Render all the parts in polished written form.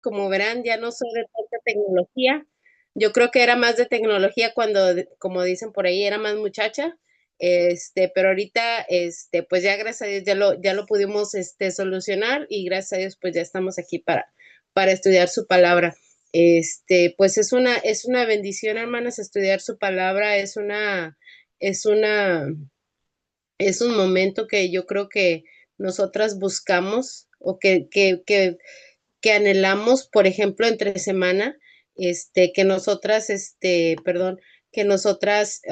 Como verán, ya no soy de tanta tecnología. Yo creo que era más de tecnología cuando, como dicen por ahí, era más muchacha. Pero ahorita, pues ya gracias a Dios ya lo pudimos, solucionar y gracias a Dios, pues ya estamos aquí para estudiar su palabra. Pues es una bendición, hermanas, estudiar su palabra, es una, es un momento que yo creo que nosotras buscamos o que anhelamos, por ejemplo, entre semana, que nosotras, perdón, que nosotras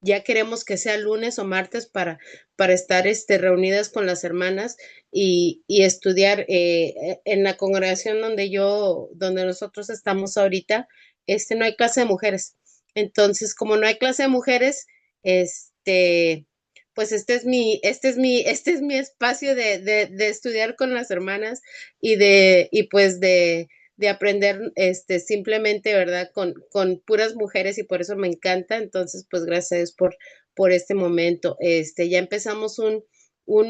ya queremos que sea lunes o martes para estar reunidas con las hermanas y estudiar en la congregación donde nosotros estamos ahorita, no hay clase de mujeres. Entonces, como no hay clase de mujeres, pues este es mi espacio de estudiar con las hermanas y pues de aprender simplemente, ¿verdad? Con puras mujeres y por eso me encanta. Entonces, pues gracias a Dios por este momento. Ya empezamos un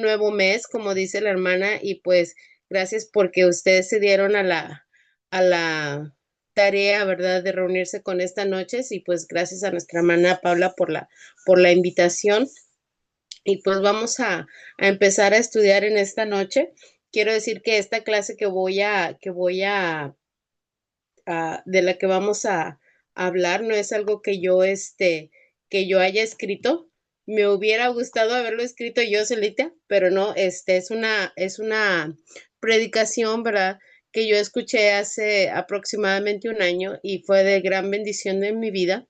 nuevo mes, como dice la hermana, y pues gracias porque ustedes se dieron a la tarea, ¿verdad? De reunirse con esta noche y pues gracias a nuestra hermana Paula por la invitación y pues vamos a empezar a estudiar en esta noche. Quiero decir que esta clase de la que vamos a hablar no es algo que yo haya escrito. Me hubiera gustado haberlo escrito yo solita, pero no, es una predicación, ¿verdad? Que yo escuché hace aproximadamente un año y fue de gran bendición en mi vida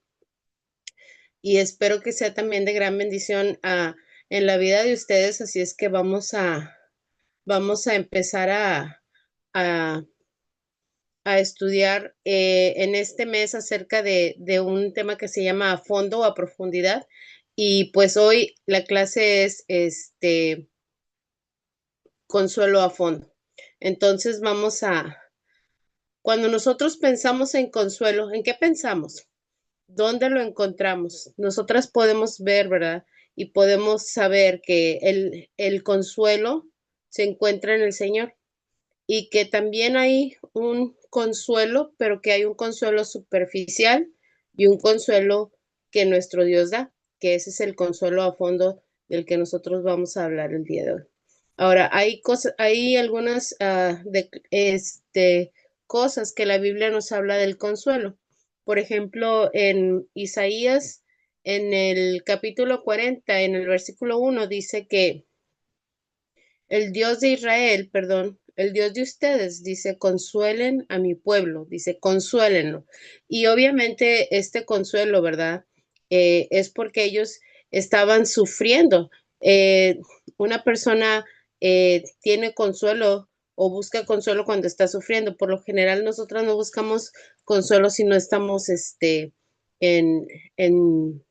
y espero que sea también de gran bendición en la vida de ustedes. Así es que vamos a empezar a a estudiar en este mes acerca de un tema que se llama a fondo o a profundidad. Y pues hoy la clase es consuelo a fondo. Entonces cuando nosotros pensamos en consuelo, ¿en qué pensamos? ¿Dónde lo encontramos? Nosotras podemos ver, ¿verdad? Y podemos saber que el consuelo se encuentra en el Señor y que también hay un consuelo, pero que hay un consuelo superficial y un consuelo que nuestro Dios da, que ese es el consuelo a fondo del que nosotros vamos a hablar el día de hoy. Ahora, hay algunas cosas que la Biblia nos habla del consuelo. Por ejemplo, en Isaías, en el capítulo 40, en el versículo 1, dice que el Dios de Israel, perdón, el Dios de ustedes, dice, consuelen a mi pueblo, dice, consuélenlo. Y obviamente este consuelo, ¿verdad? Es porque ellos estaban sufriendo. Una persona tiene consuelo o busca consuelo cuando está sufriendo. Por lo general, nosotros no buscamos consuelo si no estamos en, en,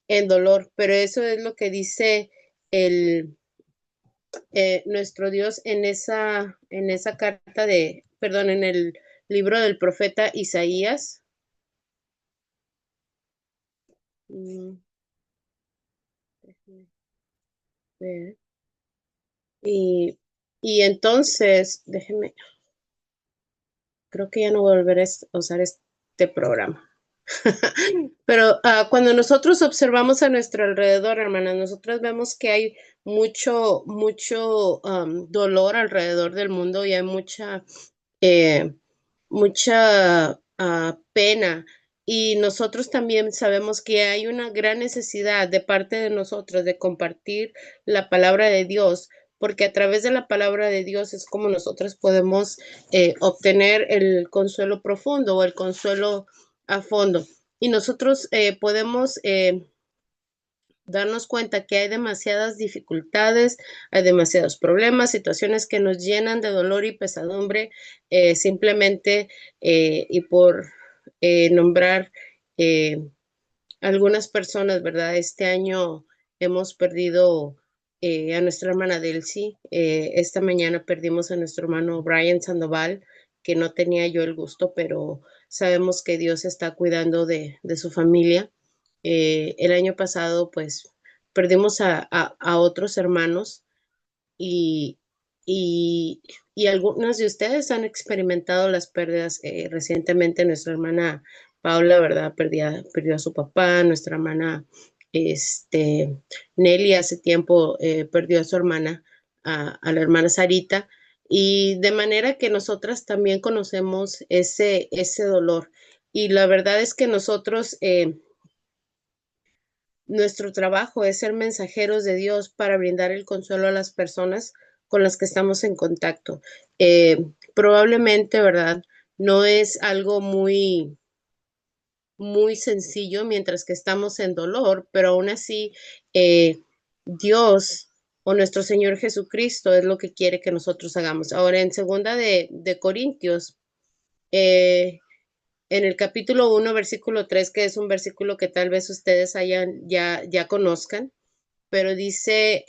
en dolor, pero eso es lo que dice el nuestro Dios en esa carta perdón, en el libro del profeta Isaías. Mm, déjeme ver. Y, y entonces, creo que ya no volveré a usar este programa. Pero cuando nosotros observamos a nuestro alrededor, hermanas, nosotros vemos que hay mucho dolor alrededor del mundo y hay eh, mucha pena. Y nosotros también sabemos que hay una gran necesidad de parte de nosotros de compartir la palabra de Dios, porque a través de la palabra de Dios es como nosotros podemos obtener el consuelo profundo o el consuelo a fondo. Y nosotros podemos darnos cuenta que hay demasiadas dificultades, hay demasiados problemas, situaciones que nos llenan de dolor y pesadumbre, simplemente y por nombrar eh, algunas personas, ¿verdad? Este año hemos perdido a nuestra hermana Delcy. Esta mañana perdimos a nuestro hermano Brian Sandoval, que no tenía yo el gusto, pero sabemos que Dios está cuidando de su familia. El año pasado, pues, perdimos a otros hermanos y, y, y algunos de ustedes han experimentado las pérdidas recientemente. Nuestra hermana Paula, ¿verdad? Perdió a su papá. Nuestra hermana este, Nelly hace tiempo perdió a su hermana, a la hermana Sarita. Y de manera que nosotras también conocemos ese dolor. Y la verdad es que nosotros, nuestro trabajo es ser mensajeros de Dios para brindar el consuelo a las personas con las que estamos en contacto. Probablemente, ¿verdad? No es algo muy sencillo mientras que estamos en dolor, pero aún así, Dios o nuestro Señor Jesucristo es lo que quiere que nosotros hagamos. Ahora, en segunda de Corintios, eh, en el capítulo 1, versículo 3, que es un versículo que tal vez ustedes ya conozcan, pero dice,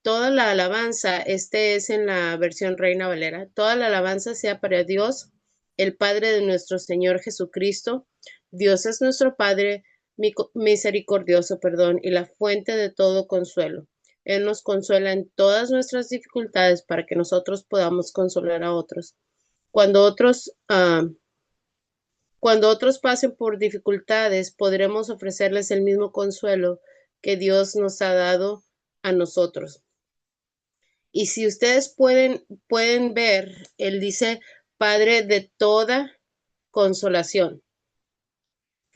toda la alabanza, este es en la versión Reina Valera, toda la alabanza sea para Dios, el Padre de nuestro Señor Jesucristo. Dios es nuestro Padre misericordioso, perdón, y la fuente de todo consuelo. Él nos consuela en todas nuestras dificultades para que nosotros podamos consolar a otros. Cuando otros, cuando otros pasen por dificultades, podremos ofrecerles el mismo consuelo que Dios nos ha dado a nosotros. Y si ustedes pueden ver, él dice, Padre de toda consolación,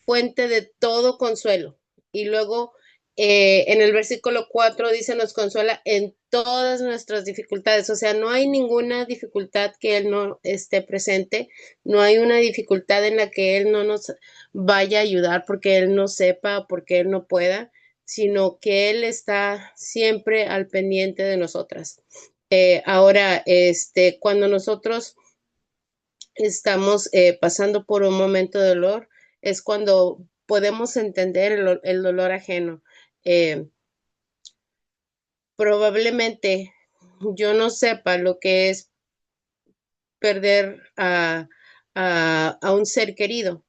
fuente de todo consuelo. Y luego en el versículo 4 dice, nos consuela en todas nuestras dificultades. O sea, no hay ninguna dificultad que Él no esté presente, no hay una dificultad en la que Él no nos vaya a ayudar porque Él no sepa, porque Él no pueda, sino que Él está siempre al pendiente de nosotras. Ahora, cuando nosotros estamos pasando por un momento de dolor, es cuando podemos entender el dolor ajeno. Eh, Probablemente yo no sepa lo que es perder a un ser querido,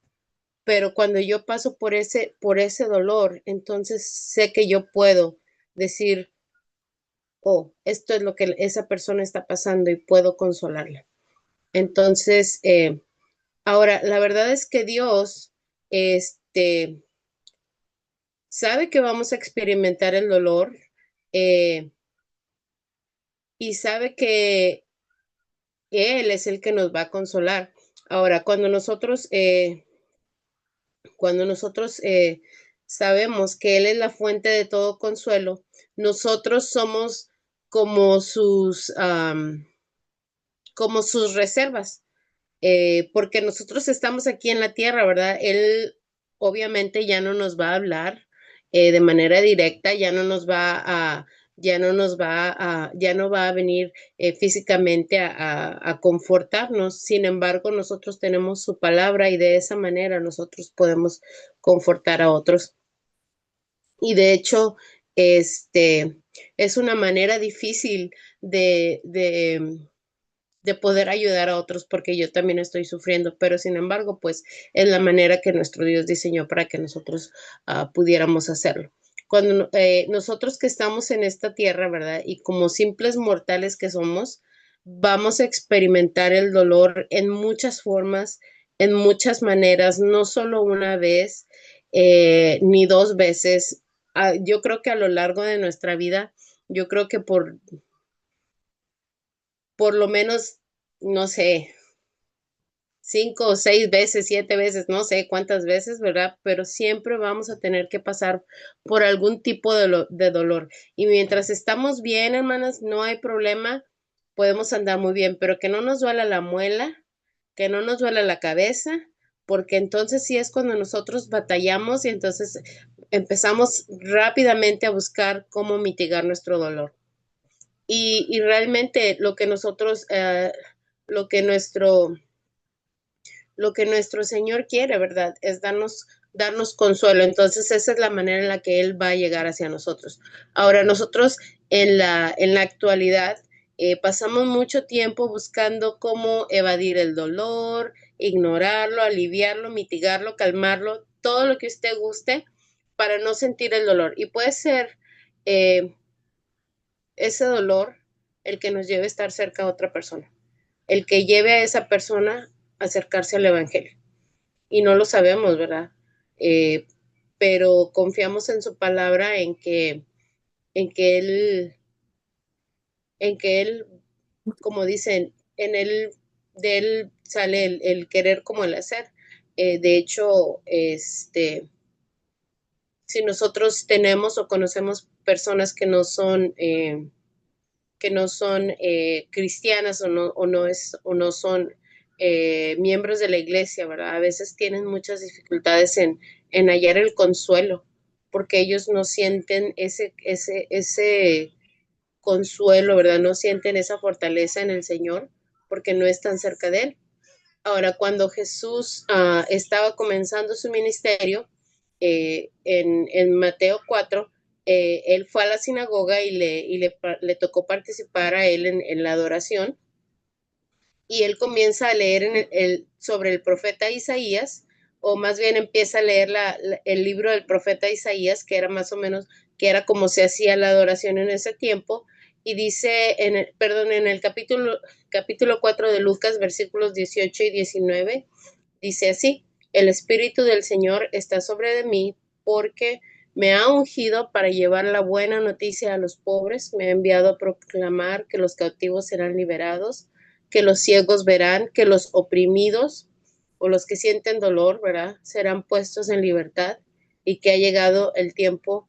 pero cuando yo paso por ese dolor, entonces sé que yo puedo decir, oh, esto es lo que esa persona está pasando y puedo consolarla. Entonces, ahora, la verdad es que Dios, este, sabe que vamos a experimentar el dolor eh, y sabe que Él es el que nos va a consolar. Ahora, cuando nosotros sabemos que Él es la fuente de todo consuelo, nosotros somos como como sus reservas. Porque nosotros estamos aquí en la tierra, ¿verdad? Él obviamente ya no nos va a hablar de manera directa, ya no va a venir físicamente a confortarnos. Sin embargo, nosotros tenemos su palabra y de esa manera nosotros podemos confortar a otros. Y de hecho, este es una manera difícil de poder ayudar a otros porque yo también estoy sufriendo, pero sin embargo, pues es la manera que nuestro Dios diseñó para que nosotros pudiéramos hacerlo. Cuando nosotros que estamos en esta tierra, ¿verdad? Y como simples mortales que somos, vamos a experimentar el dolor en muchas formas, en muchas maneras, no solo una vez, ni dos veces. Yo creo que a lo largo de nuestra vida, yo creo que por lo menos, no sé, 5 o 6 veces, 7 veces, no sé cuántas veces, ¿verdad? Pero siempre vamos a tener que pasar por algún tipo de dolor. Y mientras estamos bien, hermanas, no hay problema, podemos andar muy bien, pero que no nos duela la muela, que no nos duela la cabeza, porque entonces sí es cuando nosotros batallamos y entonces empezamos rápidamente a buscar cómo mitigar nuestro dolor. Y realmente lo que nuestro lo que nuestro Señor quiere, ¿verdad? Es darnos consuelo. Entonces, esa es la manera en la que Él va a llegar hacia nosotros. Ahora, nosotros en la actualidad pasamos mucho tiempo buscando cómo evadir el dolor, ignorarlo, aliviarlo, mitigarlo, calmarlo, todo lo que usted guste para no sentir el dolor. Y puede ser eh, ese dolor. el que nos lleve a estar cerca de otra persona, el que lleve a esa persona a acercarse al Evangelio. Y no lo sabemos, ¿verdad? Eh, pero confiamos en su palabra, en que él, en que él, como dicen, en él, de él sale el querer como el hacer. De hecho, si nosotros tenemos o conocemos personas que no son cristianas o no son miembros de la iglesia, ¿verdad? A veces tienen muchas dificultades en hallar el consuelo, porque ellos no sienten ese consuelo, ¿verdad? No sienten esa fortaleza en el Señor porque no están cerca de Él. Ahora, cuando Jesús estaba comenzando su ministerio, en Mateo 4, él fue a la sinagoga le tocó participar a él en la adoración, y él comienza a leer sobre el profeta Isaías, o más bien empieza a leer el libro del profeta Isaías, que era más o menos, que era como se hacía la adoración en ese tiempo, y dice, en el capítulo 4 de Lucas, versículos 18 y 19, dice así: el Espíritu del Señor está sobre de mí, porque me ha ungido para llevar la buena noticia a los pobres, me ha enviado a proclamar que los cautivos serán liberados, que los ciegos verán, que los oprimidos o los que sienten dolor, ¿verdad?, serán puestos en libertad, y que ha llegado el tiempo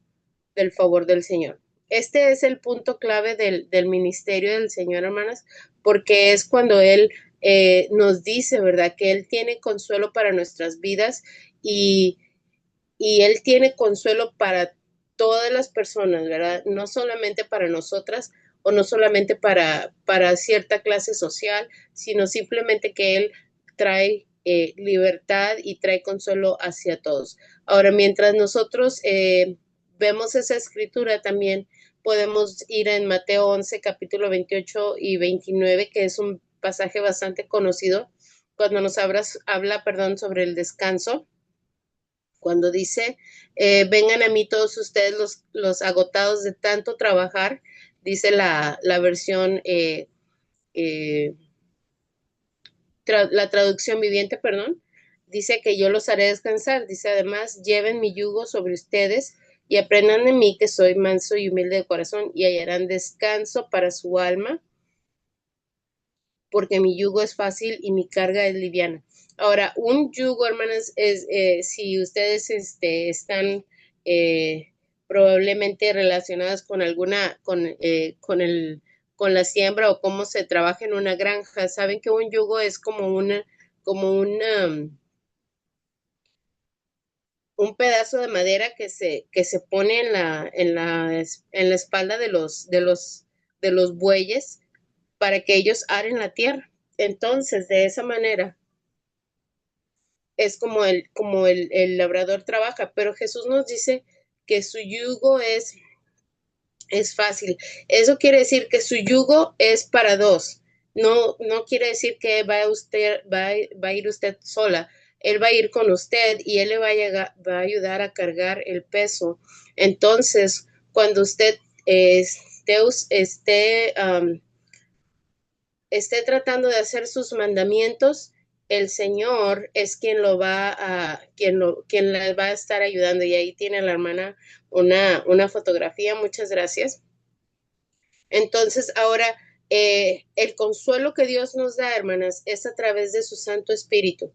del favor del Señor. Este es el punto clave del ministerio del Señor, hermanas, porque es cuando Él nos dice, ¿verdad?, que Él tiene consuelo para nuestras vidas, y, y Él tiene consuelo para todas las personas, ¿verdad? No solamente para nosotras o no solamente para cierta clase social, sino simplemente que Él trae libertad y trae consuelo hacia todos. Ahora, mientras nosotros vemos esa escritura, también podemos ir en Mateo 11, capítulo 28 y 29, que es un pasaje bastante conocido, cuando nos habla, perdón, sobre el descanso, cuando dice, vengan a mí todos ustedes los agotados de tanto trabajar, dice la versión, eh, la traducción viviente, perdón, dice que yo los haré descansar. Dice además, lleven mi yugo sobre ustedes y aprendan de mí, que soy manso y humilde de corazón, y hallarán descanso para su alma, porque mi yugo es fácil y mi carga es liviana. Ahora, un yugo, hermanas, es si ustedes están probablemente relacionadas con con la siembra o cómo se trabaja en una granja, saben que un yugo es como un pedazo de madera que se pone en la espalda de los bueyes para que ellos aren la tierra. Entonces, de esa manera es como el labrador trabaja, pero Jesús nos dice que su yugo es fácil. Eso quiere decir que su yugo es para dos. No, no quiere decir que va a ir usted sola. Él va a ir con usted y él le va a ayudar a cargar el peso. Entonces, cuando usted esté tratando de hacer sus mandamientos, el Señor es quien la va a estar ayudando. Y ahí tiene la hermana una fotografía. Muchas gracias. Entonces, ahora, el consuelo que Dios nos da, hermanas, es a través de su Santo Espíritu.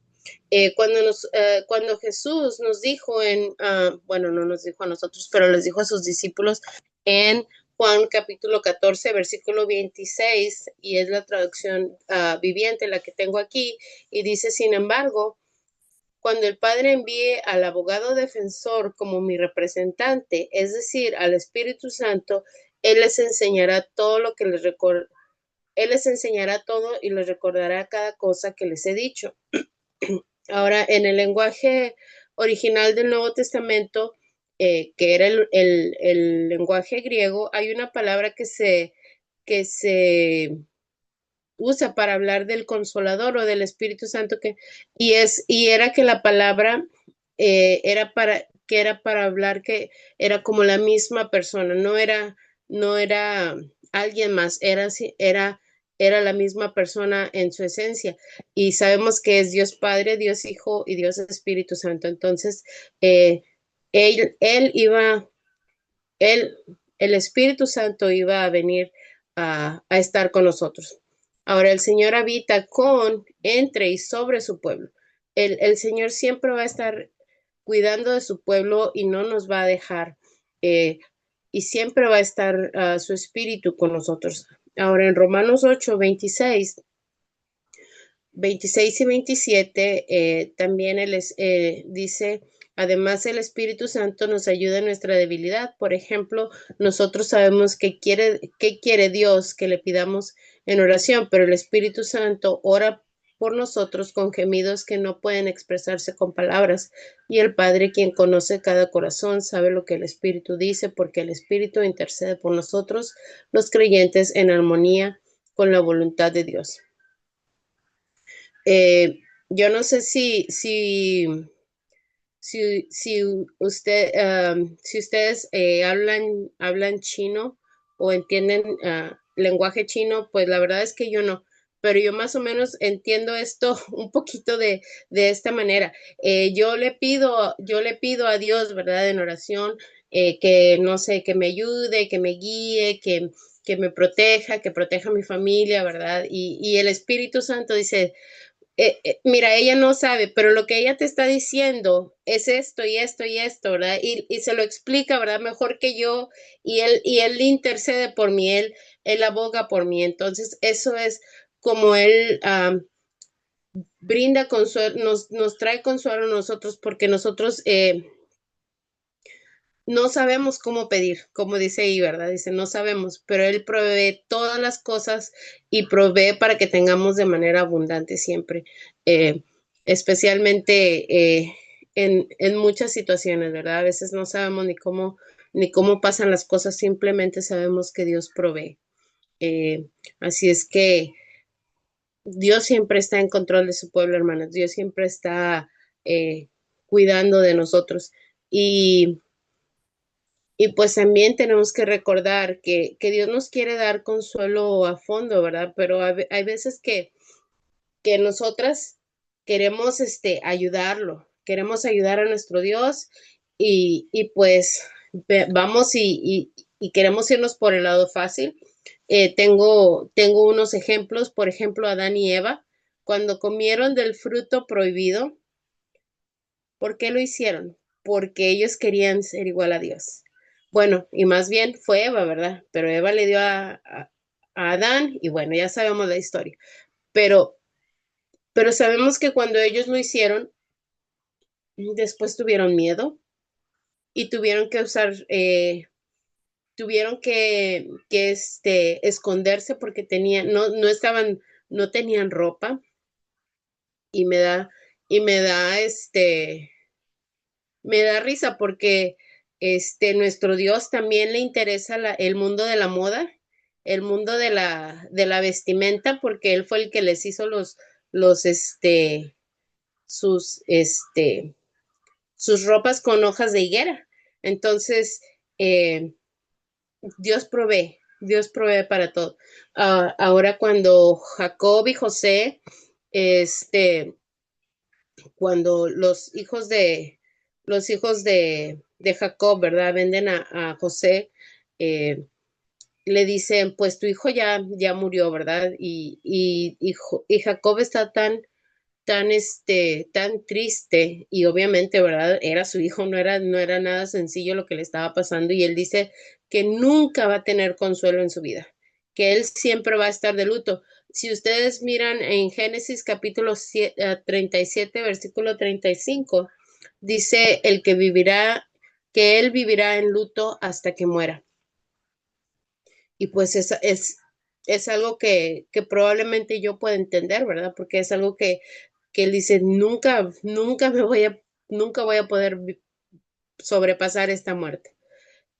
Cuando Jesús nos dijo bueno, no nos dijo a nosotros, pero les dijo a sus discípulos en Juan capítulo 14, versículo 26, y es la traducción viviente la que tengo aquí, y dice, sin embargo, cuando el Padre envíe al abogado defensor como mi representante, es decir, al Espíritu Santo, Él les enseñará todo lo que Él les enseñará todo y les recordará cada cosa que les he dicho. Ahora, en el lenguaje original del Nuevo Testamento, que era el lenguaje griego, hay una palabra que se usa para hablar del Consolador o del Espíritu Santo, y era que la palabra era para hablar que era como la misma persona, no era alguien más, era la misma persona en su esencia. Y sabemos que es Dios Padre, Dios Hijo y Dios Espíritu Santo. Entonces, eh, él iba, él, el Espíritu Santo iba a venir a estar con nosotros. Ahora el Señor habita entre y sobre su pueblo. El Señor siempre va a estar cuidando de su pueblo y no nos va a dejar. eh, y siempre va a estar su espíritu con nosotros. Ahora en Romanos 8, 26 y 27, también dice, además el Espíritu Santo nos ayuda en nuestra debilidad. Por ejemplo, nosotros sabemos qué quiere Dios que le pidamos en oración, pero el Espíritu Santo ora por nosotros con gemidos que no pueden expresarse con palabras. Y el Padre, quien conoce cada corazón, sabe lo que el Espíritu dice, porque el Espíritu intercede por nosotros, los creyentes, en armonía con la voluntad de Dios. Eh, yo no sé si ustedes hablan chino o entienden lenguaje chino, pues la verdad es que yo no, pero yo más o menos entiendo esto un poquito de esta manera. Yo le pido a Dios, ¿verdad? En oración, que no sé, que me ayude, que me guíe, que me proteja, que proteja a mi familia, ¿verdad? Y el Espíritu Santo dice, mira, ella no sabe, pero lo que ella te está diciendo es esto y esto y esto, ¿verdad? Y se lo explica, ¿verdad? Mejor que yo, y él intercede por mí, él aboga por mí. Entonces, eso es como él brinda consuelo, nos trae consuelo a nosotros, porque nosotros no sabemos cómo pedir, como dice ahí, ¿verdad? Dice, no sabemos, pero Él provee todas las cosas y provee para que tengamos de manera abundante siempre, eh, especialmente en muchas situaciones, ¿verdad? A veces no sabemos ni cómo pasan las cosas, simplemente sabemos que Dios provee. Así es que Dios siempre está en control de su pueblo, hermanos. Dios siempre está cuidando de nosotros. Y y pues también tenemos que recordar que Dios nos quiere dar consuelo a fondo, ¿verdad? Pero hay veces que nosotras queremos ayudarlo, queremos ayudar a nuestro Dios y pues vamos y queremos irnos por el lado fácil. Tengo unos ejemplos, por ejemplo, Adán y Eva, cuando comieron del fruto prohibido. ¿Por qué lo hicieron? Porque ellos querían ser igual a Dios. Bueno, y más bien fue Eva, ¿verdad? Pero Eva le dio a Adán y bueno, ya sabemos la historia. Pero, pero sabemos que cuando ellos lo hicieron, después tuvieron miedo y tuvieron que esconderse porque no tenían ropa y me da risa porque nuestro Dios también le interesa el mundo de la moda, el mundo de la vestimenta, porque Él fue el que les hizo los, sus, sus ropas con hojas de higuera. Entonces, eh, Dios provee para todo. Ahora cuando Jacob y José, este, cuando los hijos de Jacob, ¿verdad? Venden a José, eh, le dicen, pues tu hijo ya murió, ¿verdad? Y Jacob está tan triste y obviamente, ¿verdad? Era su hijo, no era nada sencillo lo que le estaba pasando y él dice que nunca va a tener consuelo en su vida, que él siempre va a estar de luto. Si ustedes miran en Génesis capítulo 37, versículo 35, dice que él vivirá en luto hasta que muera. Y pues es algo que probablemente yo pueda entender, ¿verdad? Porque es algo que él dice, nunca voy a poder sobrepasar esta muerte.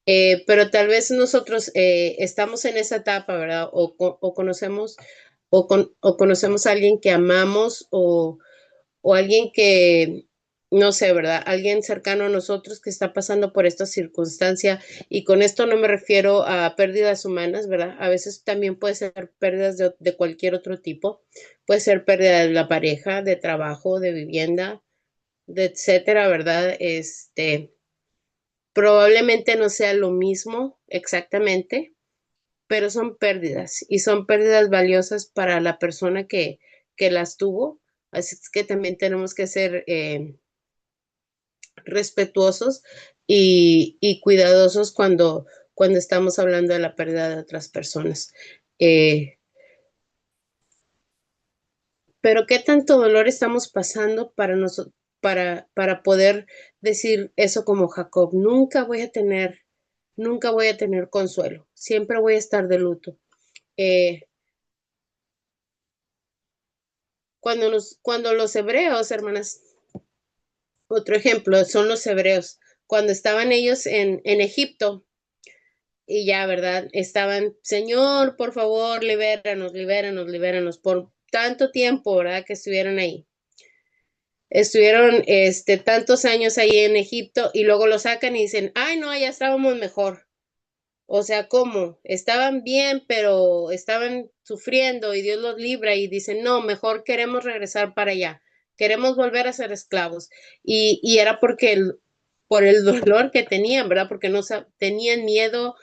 Pero tal vez nosotros estamos en esa etapa, ¿verdad? O conocemos a alguien que amamos o alguien no sé, ¿verdad? Alguien cercano a nosotros que está pasando por esta circunstancia y con esto no me refiero a pérdidas humanas, ¿verdad? A veces también puede ser pérdidas de cualquier otro tipo. Puede ser pérdida de la pareja, de trabajo, de vivienda, de etcétera, ¿verdad? Probablemente no sea lo mismo exactamente, pero son pérdidas y son pérdidas valiosas para la persona que las tuvo. Así es que también tenemos que ser respetuosos y cuidadosos cuando estamos hablando de la pérdida de otras personas. Eh, pero ¿qué tanto dolor estamos pasando para nosotros? Para poder decir eso como Jacob, nunca voy a tener consuelo, siempre voy a estar de luto. Eh, cuando los hebreos, hermanas, otro ejemplo son los hebreos, cuando estaban ellos en Egipto, y ya, ¿verdad? Estaban, Señor, por favor, libéranos, libéranos, libéranos, por tanto tiempo, ¿verdad? Que estuvieron ahí. Estuvieron, tantos años ahí en Egipto y luego lo sacan y dicen, ay, no, ya estábamos mejor. O sea, ¿cómo? Estaban bien, pero estaban sufriendo y Dios los libra y dicen, no, mejor queremos regresar para allá, queremos volver a ser esclavos. Y era porque por el dolor que tenían, ¿verdad? Porque no tenían miedo,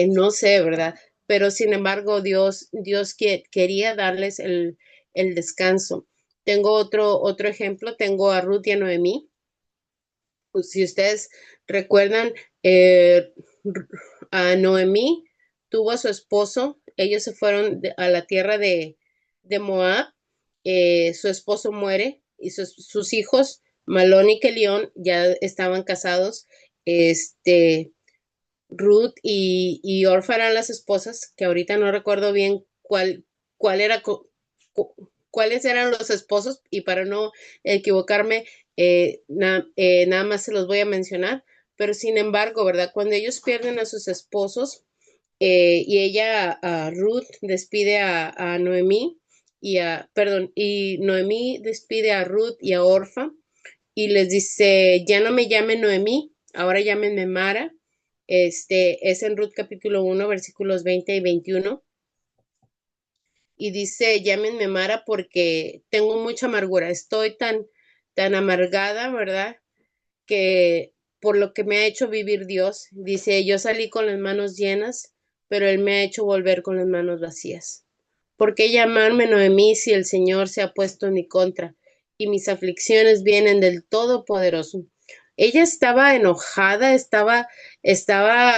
no sé, ¿verdad? Pero sin embargo, Dios quería darles el descanso. Tengo otro ejemplo, tengo a Ruth y a Noemí. Pues, si ustedes recuerdan, a Noemí tuvo a su esposo, ellos se fueron a la tierra de Moab, su esposo muere y sus hijos, Malón y Kelión, ya estaban casados, este, Ruth y Orfa eran las esposas, que ahorita no recuerdo bien cuál era, cuáles eran los esposos, y para no equivocarme, nada más se los voy a mencionar, pero sin embargo, ¿verdad? Cuando ellos pierden a sus esposos, y Ruth, despide a Noemí perdón, y Noemí despide a Ruth y a Orfa, y les dice, ya no me llamen Noemí, ahora llámenme Mara. Es en Ruth capítulo 1, versículos 20 y 21. Y dice, llámenme Mara porque tengo mucha amargura, estoy tan amargada, ¿verdad? Que por lo que me ha hecho vivir Dios. Dice, yo salí con las manos llenas, pero Él me ha hecho volver con las manos vacías. ¿Por qué llamarme Noemí si el Señor se ha puesto en mi contra y mis aflicciones vienen del Todopoderoso? Ella estaba enojada, estaba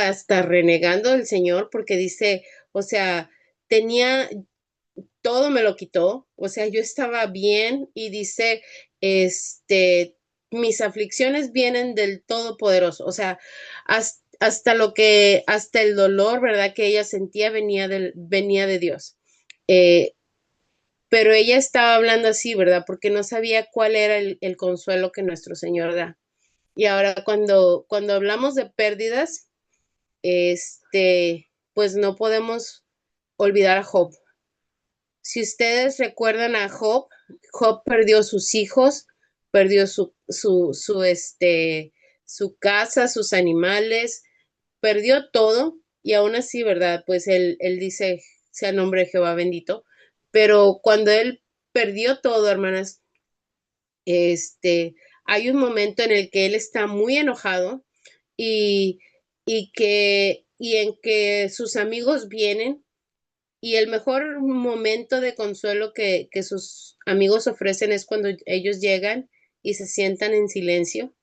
hasta renegando del Señor porque dice, o sea, tenía, todo me lo quitó, o sea, yo estaba bien y dice, este, mis aflicciones vienen del Todopoderoso, o sea, hasta el dolor, ¿verdad? Que ella sentía venía de Dios. Eh, pero ella estaba hablando así, ¿verdad? Porque no sabía cuál era el consuelo que nuestro Señor da. Y ahora cuando hablamos de pérdidas, pues no podemos olvidar a Job. Si ustedes recuerdan a Job, Job perdió sus hijos, perdió su casa, sus animales, perdió todo y aún así, ¿verdad? Pues él dice, sea el nombre de Jehová bendito, pero cuando él perdió todo, hermanas, hay un momento en el que él está muy enojado y, y en que sus amigos vienen y el mejor momento de consuelo que sus amigos ofrecen es cuando ellos llegan y se sientan en silencio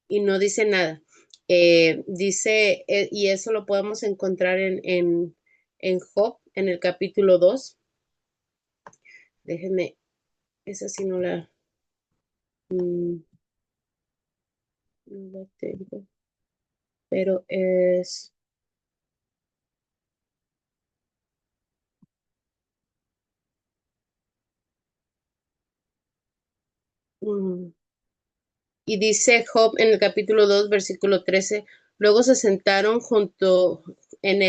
y no dicen nada. Y eso lo podemos encontrar en Job, en el capítulo 2. Déjenme, esa sí mm, no la tengo, pero mm, y dice Job en el capítulo 2 versículo 13, luego se sentaron en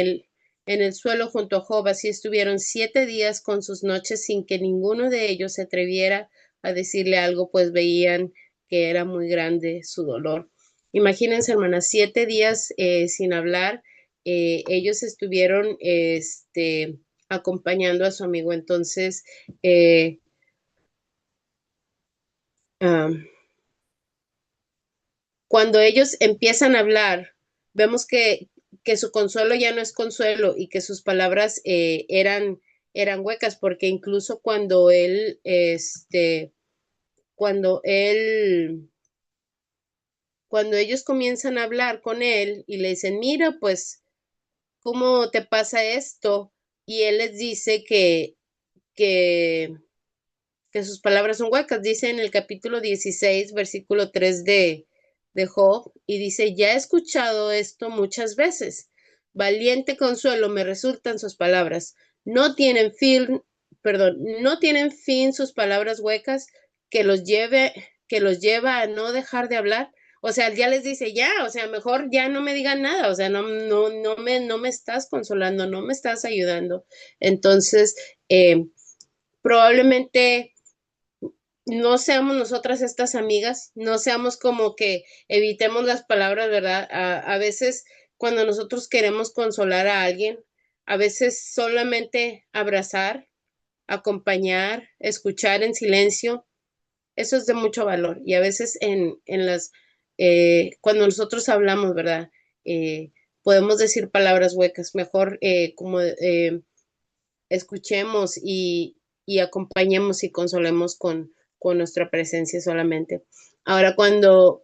en el suelo junto a Job, así estuvieron 7 días con sus noches sin que ninguno de ellos se atreviera a decirle algo, pues veían que era muy grande su dolor. Imagínense, hermanas, 7 días sin hablar, ellos estuvieron acompañando a su amigo. Entonces, eh, um, cuando ellos empiezan a hablar, vemos que su consuelo ya no es consuelo y que sus palabras eran huecas, porque incluso cuando él, cuando ellos comienzan a hablar con él y le dicen, mira, pues, ¿cómo te pasa esto? Y él les dice que, que sus palabras son huecas. Dice en el capítulo 16, versículo 3 de Job, y dice, ya he escuchado esto muchas veces. Valiente consuelo me resultan sus palabras. No tienen fin, perdón, no tienen fin sus palabras huecas que que los lleva a no dejar de hablar. O sea, ya les dice, ya, o sea, mejor ya no me digan nada, o sea, no me estás consolando, no me estás ayudando. Entonces, probablemente no seamos nosotras estas amigas, no seamos como que evitemos las palabras, ¿verdad? A veces cuando nosotros queremos consolar a alguien, a veces solamente abrazar, acompañar, escuchar en silencio, eso es de mucho valor. Y a veces cuando nosotros hablamos, ¿verdad? Eh, Podemos decir palabras huecas, mejor como escuchemos y acompañemos y consolemos con nuestra presencia solamente. Ahora, cuando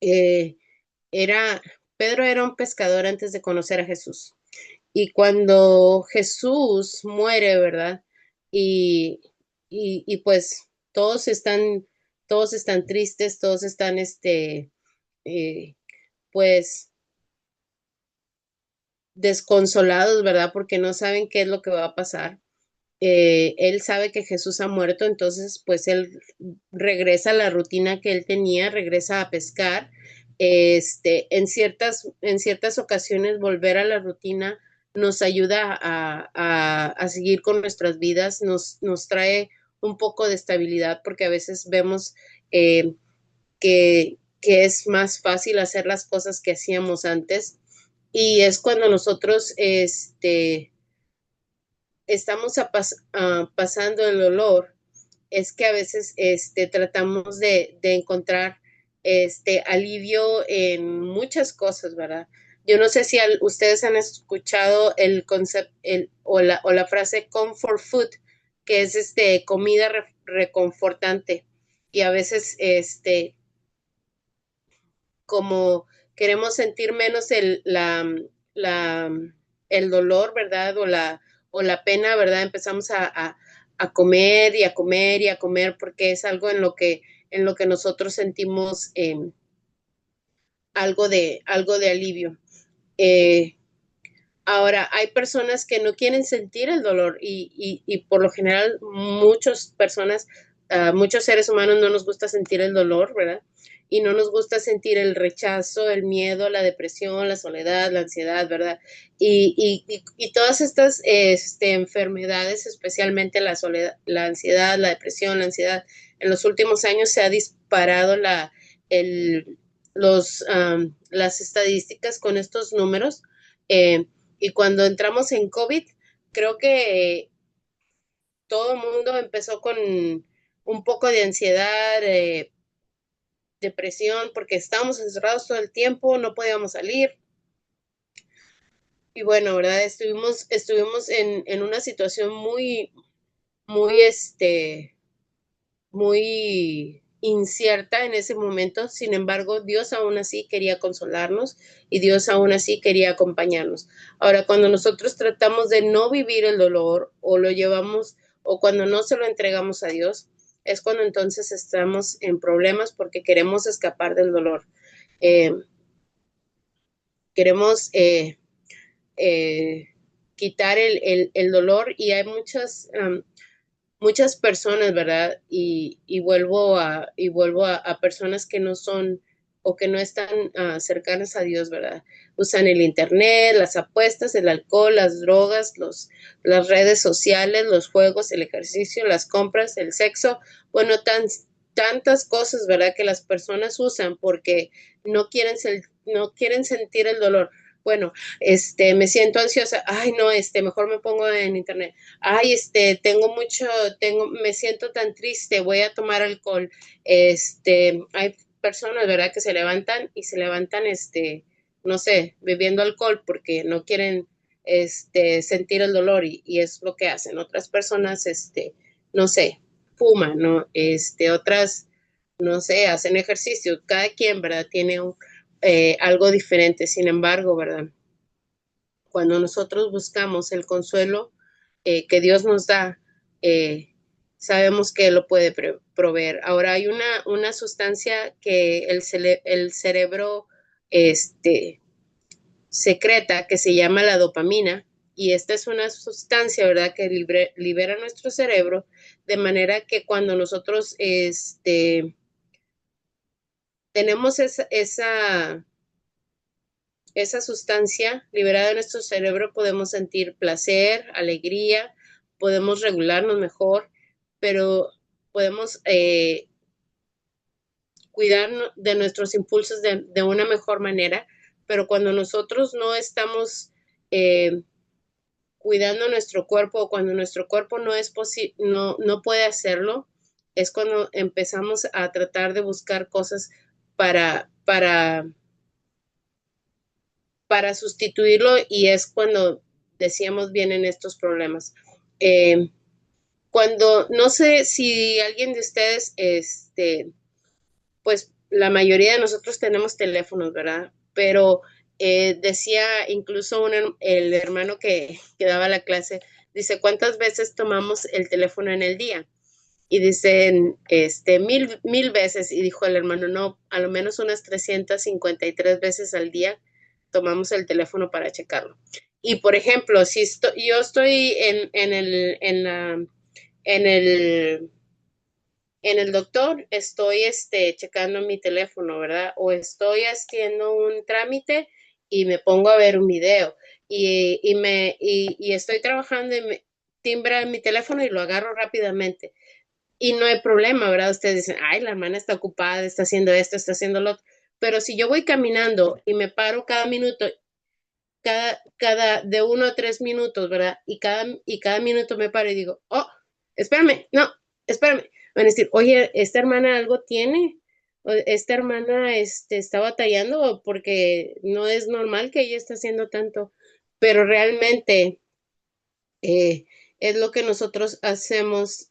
eh, era, Pedro era un pescador antes de conocer a Jesús. Y cuando Jesús muere, ¿verdad? Y, y pues todos están tristes, todos están, eh, pues, desconsolados, ¿verdad? Porque no saben qué es lo que va a pasar. Él sabe que Jesús ha muerto, entonces pues él regresa a la rutina que él tenía, regresa a pescar. En ciertas ocasiones volver a la rutina nos ayuda a seguir con nuestras vidas, nos trae un poco de estabilidad porque a veces vemos que es más fácil hacer las cosas que hacíamos antes y es cuando nosotros estamos pasando el dolor, es que a veces tratamos de encontrar alivio en muchas cosas, ¿verdad? Yo no sé si ustedes han escuchado el concepto o la frase comfort food, que es comida reconfortante. Y a veces como queremos sentir menos la, el dolor, ¿verdad? O la pena, ¿verdad? Empezamos a comer y a comer y a comer porque es algo en lo que nosotros sentimos algo de alivio. Eh, Ahora, hay personas que no quieren sentir el dolor y por lo general muchos seres humanos no nos gusta sentir el dolor, ¿verdad? Y no nos gusta sentir el rechazo, el miedo, la depresión, la soledad, la ansiedad, ¿verdad? Y todas estas enfermedades, especialmente la soledad, la ansiedad, la depresión, la ansiedad, en los últimos años se ha disparado el, las estadísticas con estos números. Eh, y cuando entramos en COVID, creo que todo el mundo empezó con un poco de ansiedad, depresión, porque estábamos encerrados todo el tiempo, no podíamos salir. Y bueno, ¿verdad? Estuvimos en una situación muy, muy incierta en ese momento. Sin embargo, Dios aún así quería consolarnos y Dios aún así quería acompañarnos. Ahora, cuando nosotros tratamos de no vivir el dolor o lo llevamos o cuando no se lo entregamos a Dios, es cuando entonces estamos en problemas porque queremos escapar del dolor. Eh, queremos eh, quitar el dolor y hay muchas personas, ¿verdad? Y vuelvo a personas que no son o que no están cercanas a Dios, ¿verdad? Usan el internet, las apuestas, el alcohol, las drogas, las redes sociales, los juegos, el ejercicio, las compras, el sexo, bueno, tantas cosas, ¿verdad? Que las personas usan porque no quieren sentir el dolor. Bueno, me siento ansiosa. Ay, no, mejor me pongo en internet. Ay, me siento tan triste, voy a tomar alcohol. Hay personas, ¿verdad? Que se levantan, no sé, bebiendo alcohol porque no quieren, sentir el dolor y es lo que hacen. Otras personas, no sé, fuman, ¿no? Otras, no sé, hacen ejercicio. Cada quien, ¿verdad? Tiene algo diferente. Sin embargo, ¿verdad? Cuando nosotros buscamos el consuelo que Dios nos da, eh, sabemos que Él lo puede proveer. Ahora hay una sustancia que el cerebro este, secreta que se llama la dopamina y esta es una sustancia, ¿verdad?, que libera nuestro cerebro de manera que cuando nosotros tenemos esa sustancia liberada en nuestro cerebro, podemos sentir placer, alegría, podemos regularnos mejor, pero podemos cuidar de nuestros impulsos de una mejor manera, pero cuando nosotros no estamos cuidando nuestro cuerpo o cuando nuestro cuerpo no puede hacerlo, es cuando empezamos a tratar de buscar cosas para, para, para sustituirlo y es cuando decíamos vienen estos problemas. Eh, no sé si alguien de ustedes, pues la mayoría de nosotros tenemos teléfonos, ¿verdad? Pero decía incluso el hermano que daba la clase, dice, ¿cuántas veces tomamos el teléfono en el día? Y dicen, mil veces, y dijo el hermano, no, a lo menos unas 353 veces al día tomamos el teléfono para checarlo. Y por ejemplo, si yo estoy en el en el doctor estoy checando mi teléfono, ¿verdad? O estoy haciendo un trámite y me pongo a ver un video y estoy trabajando y me timbra mi teléfono y lo agarro rápidamente. Y no hay problema, ¿verdad? Ustedes dicen, ay, la hermana está ocupada, está haciendo esto, está haciendo lo otro. Pero si yo voy caminando y me paro cada minuto, de 1 a 3 minutos, ¿verdad? Y cada minuto me paro y digo, oh, espérame, no, espérame. Van a decir, oye, esta hermana algo tiene, o esta hermana está batallando porque no es normal que ella esté haciendo tanto, pero realmente eh, es lo que nosotros hacemos,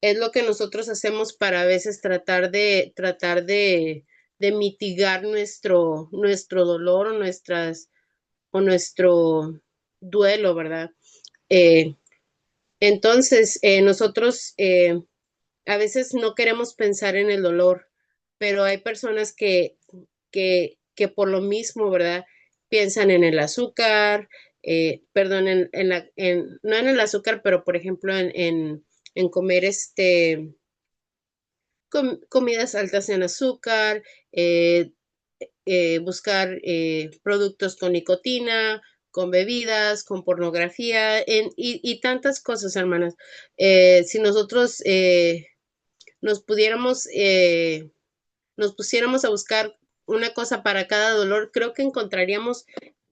es lo que nosotros hacemos para a veces tratar de mitigar nuestro dolor o nuestro duelo, ¿verdad? Eh, entonces, nosotros a veces no queremos pensar en el dolor, pero hay personas que por lo mismo, ¿verdad? Piensan en el azúcar, perdón, no en el azúcar, pero por ejemplo en comer comidas altas en azúcar, eh, buscar productos con nicotina, con bebidas, con pornografía y tantas cosas, hermanas. Si nosotros nos pudiéramos, nos pusiéramos a buscar una cosa para cada dolor, creo que encontraríamos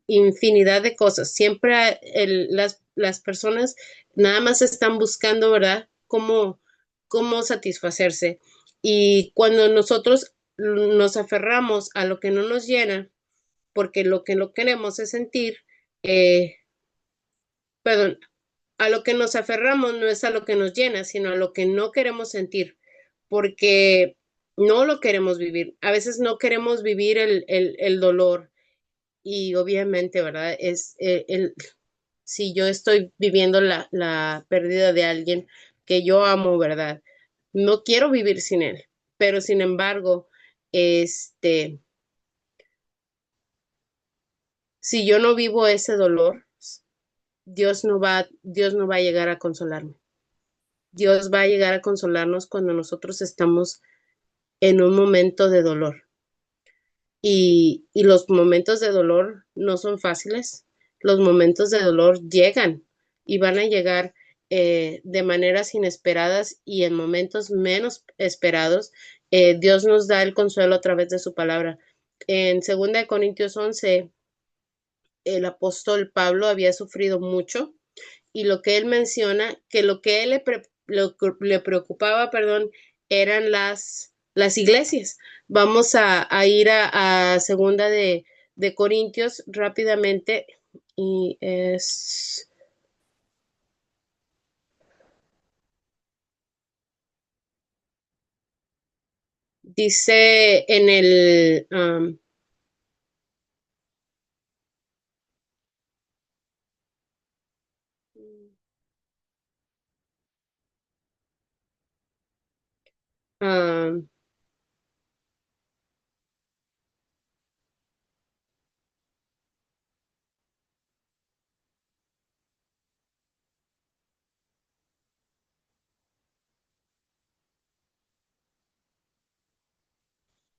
infinidad de cosas. Siempre las personas nada más están buscando, ¿verdad? Cómo satisfacerse. Y cuando nosotros nos aferramos a lo que no nos llena, porque lo que no queremos es sentir, eh, perdón, a lo que nos aferramos no es a lo que nos llena, sino a lo que no queremos sentir, porque no lo queremos vivir. A veces no queremos vivir el dolor y obviamente, ¿verdad? Si yo estoy viviendo la pérdida de alguien que yo amo, ¿verdad? No quiero vivir sin él, pero sin embargo, este, si yo no vivo ese dolor, Dios no va a llegar a consolarme. Dios va a llegar a consolarnos cuando nosotros estamos en un momento de dolor. Y los momentos de dolor no son fáciles. Los momentos de dolor llegan y van a llegar de maneras inesperadas y en momentos menos esperados, Dios nos da el consuelo a través de su palabra. En 2 Corintios 11, el apóstol Pablo había sufrido mucho y lo que él menciona, que lo que él le preocupaba, perdón, eran las iglesias. Vamos a ir a segunda de Corintios rápidamente y dice en el um,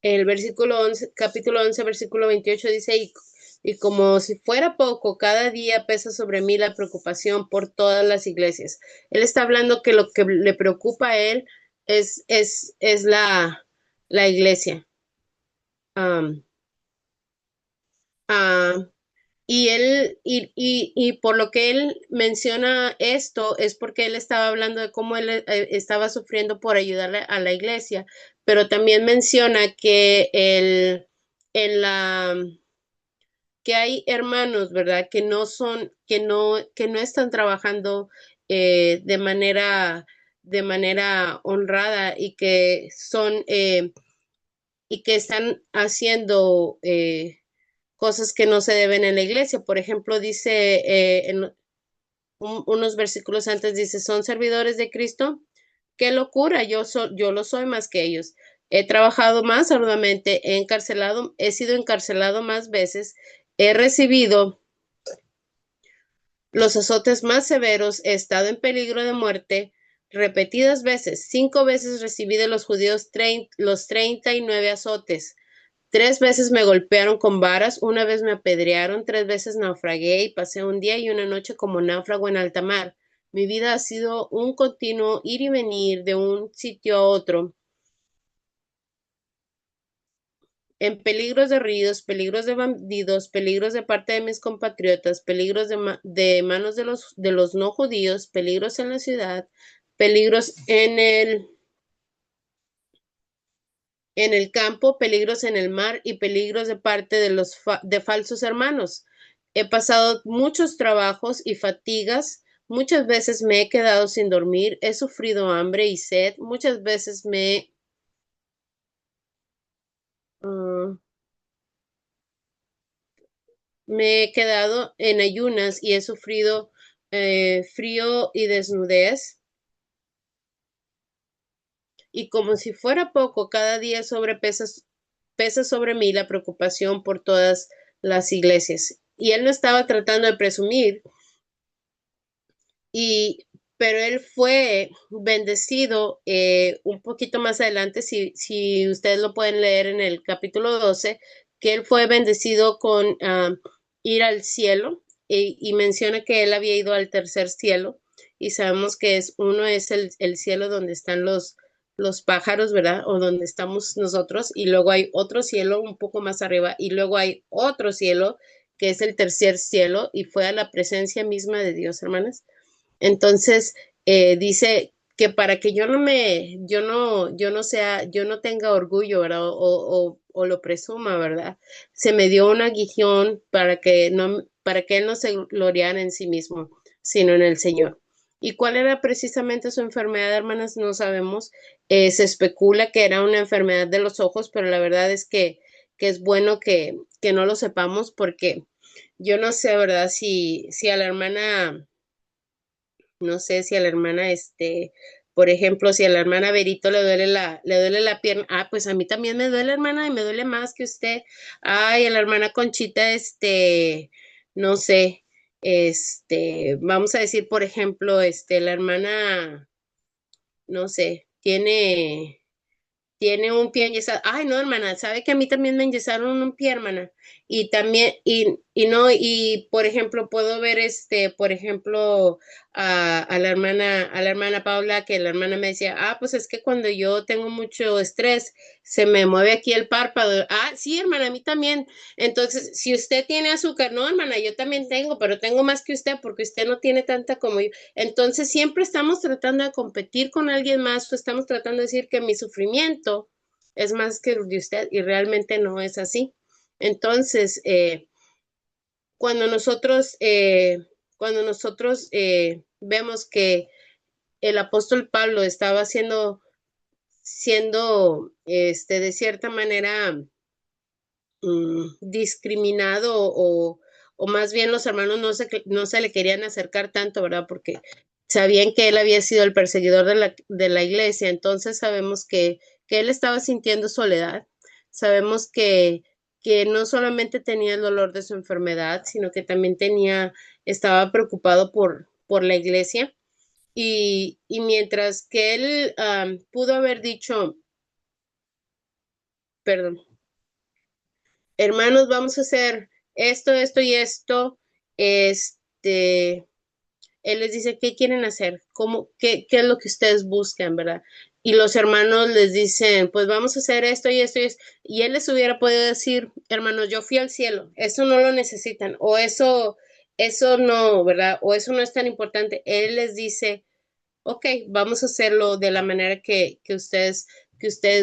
el versículo 11, capítulo 11, versículo 28 dice, y como si fuera poco, cada día pesa sobre mí la preocupación por todas las iglesias. Él está hablando que lo que le preocupa a él es la iglesia. Am, ah, y por lo que él menciona esto es porque él estaba hablando de cómo él estaba sufriendo por ayudarle a la iglesia, pero también menciona que en la, que hay hermanos, ¿verdad? Que no están trabajando de manera honrada y que están haciendo cosas que no se deben en la iglesia. Por ejemplo, dice en unos versículos antes, dice, ¿son servidores de Cristo? ¡Qué locura! Yo lo soy más que ellos. He trabajado más arduamente, he sido encarcelado más veces, he recibido los azotes más severos, he estado en peligro de muerte repetidas veces. 5 veces recibí de los judíos los 39 azotes. 3 veces me golpearon con varas, una vez me apedrearon, 3 veces naufragué y pasé un día y una noche como náufrago en alta mar. Mi vida ha sido un continuo ir y venir de un sitio a otro, en peligros de ríos, peligros de bandidos, peligros de parte de mis compatriotas, peligros de manos de los no judíos, peligros en la ciudad, peligros en el campo, peligros en el mar y peligros de parte de de falsos hermanos. He pasado muchos trabajos y fatigas, muchas veces me he quedado sin dormir, he sufrido hambre y sed, muchas veces ah, me he quedado en ayunas y he sufrido frío y desnudez. Y como si fuera poco, cada día pesa sobre mí la preocupación por todas las iglesias. Y él no estaba tratando de presumir, y, pero él fue bendecido un poquito más adelante, si ustedes lo pueden leer en el capítulo 12, que él fue bendecido con ir al cielo y menciona que él había ido al tercer cielo y sabemos que uno es el cielo donde están los pájaros, ¿verdad? O donde estamos nosotros y luego hay otro cielo un poco más arriba y luego hay otro cielo que es el tercer cielo y fue a la presencia misma de Dios, hermanas. Entonces, dice que para que yo no tenga orgullo, ¿verdad? O lo presuma, ¿verdad? Se me dio un aguijón para que él no se gloriara en sí mismo, sino en el Señor. ¿Y cuál era precisamente su enfermedad, hermanas? No sabemos. Se especula que era una enfermedad de los ojos, pero la verdad es que es bueno que no lo sepamos porque yo no sé, ¿verdad? Si a la hermana no sé si a la hermana, por ejemplo, si a la hermana Berito le duele la pierna, pues a mí también me duele, hermana, y me duele más que usted. Ay, a la hermana Conchita, no sé, vamos a decir, por ejemplo, la hermana, no sé, tiene un pie enyesado. Ay, no, hermana, sabe que a mí también me enyesaron un pie, hermana. Y también, y no, y por ejemplo, puedo ver por ejemplo, a la hermana Paula, que la hermana me decía, pues es que cuando yo tengo mucho estrés, se me mueve aquí el párpado. Sí, hermana, a mí también. Entonces, si usted tiene azúcar, no, hermana, yo también tengo, pero tengo más que usted porque usted no tiene tanta como yo. Entonces, siempre estamos tratando de competir con alguien más o estamos tratando de decir que mi sufrimiento es más que el de usted y realmente no es así. Entonces, cuando nosotros, vemos que el apóstol Pablo estaba siendo, de cierta manera, discriminado o más bien los hermanos no se le querían acercar tanto, ¿verdad? Porque sabían que él había sido el perseguidor de la iglesia, entonces sabemos que él estaba sintiendo soledad, sabemos que no solamente tenía el dolor de su enfermedad, sino que también estaba preocupado por la iglesia y mientras que él pudo haber dicho, perdón, hermanos, vamos a hacer esto, esto y esto. Este, él les dice, ¿qué quieren hacer? ¿Qué es lo que ustedes buscan, verdad? Y los hermanos les dicen, pues vamos a hacer esto y esto y esto. Y él les hubiera podido decir, hermanos, yo fui al cielo, eso no lo necesitan, o eso no, ¿verdad? O eso no es tan importante. Él les dice, ok, vamos a hacerlo de la manera que ustedes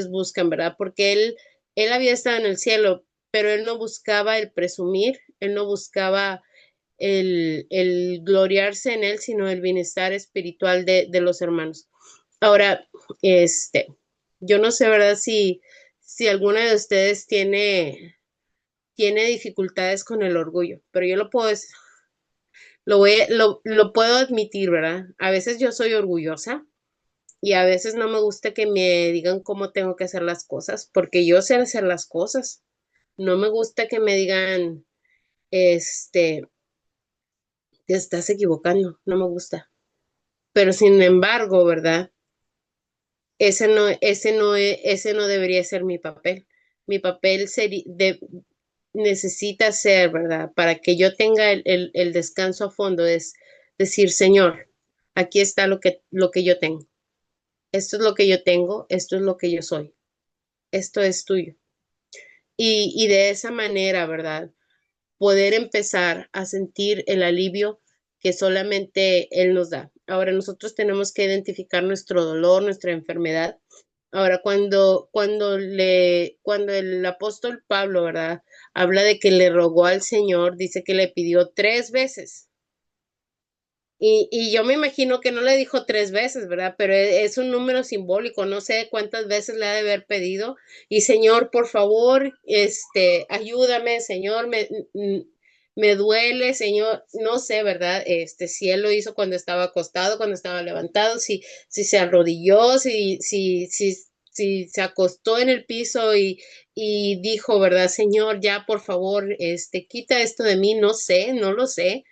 buscan, ¿verdad? Porque él había estado en el cielo, pero él no buscaba el presumir, él no buscaba el gloriarse en él, sino el bienestar espiritual de los hermanos. Ahora, yo no sé, ¿verdad? Si alguna de ustedes tiene dificultades con el orgullo, pero yo lo puedo admitir, ¿verdad? A veces yo soy orgullosa y a veces no me gusta que me digan cómo tengo que hacer las cosas, porque yo sé hacer las cosas. No me gusta que me digan, este, te estás equivocando, no me gusta. Pero sin embargo, ¿verdad? Ese no debería ser mi papel. Mi papel necesita ser, ¿verdad? Para que yo tenga el descanso a fondo, es decir, Señor, aquí está lo que yo tengo. Esto es lo que yo tengo, esto es lo que yo soy, esto es tuyo. Y de esa manera, ¿verdad? Poder empezar a sentir el alivio que solamente Él nos da. Ahora nosotros tenemos que identificar nuestro dolor, nuestra enfermedad. Ahora, cuando el apóstol Pablo, ¿verdad? Habla de que le rogó al Señor, dice que le pidió 3 veces. Y yo me imagino que no le dijo 3 veces, ¿verdad? Pero es un número simbólico, no sé cuántas veces le ha de haber pedido. Y Señor, por favor, ayúdame, Señor, me duele, Señor, no sé, ¿verdad? Si él lo hizo cuando estaba acostado, cuando estaba levantado, si se arrodilló, si se acostó en el piso y dijo, ¿verdad? Señor, ya, por favor, quita esto de mí, no sé, no lo sé,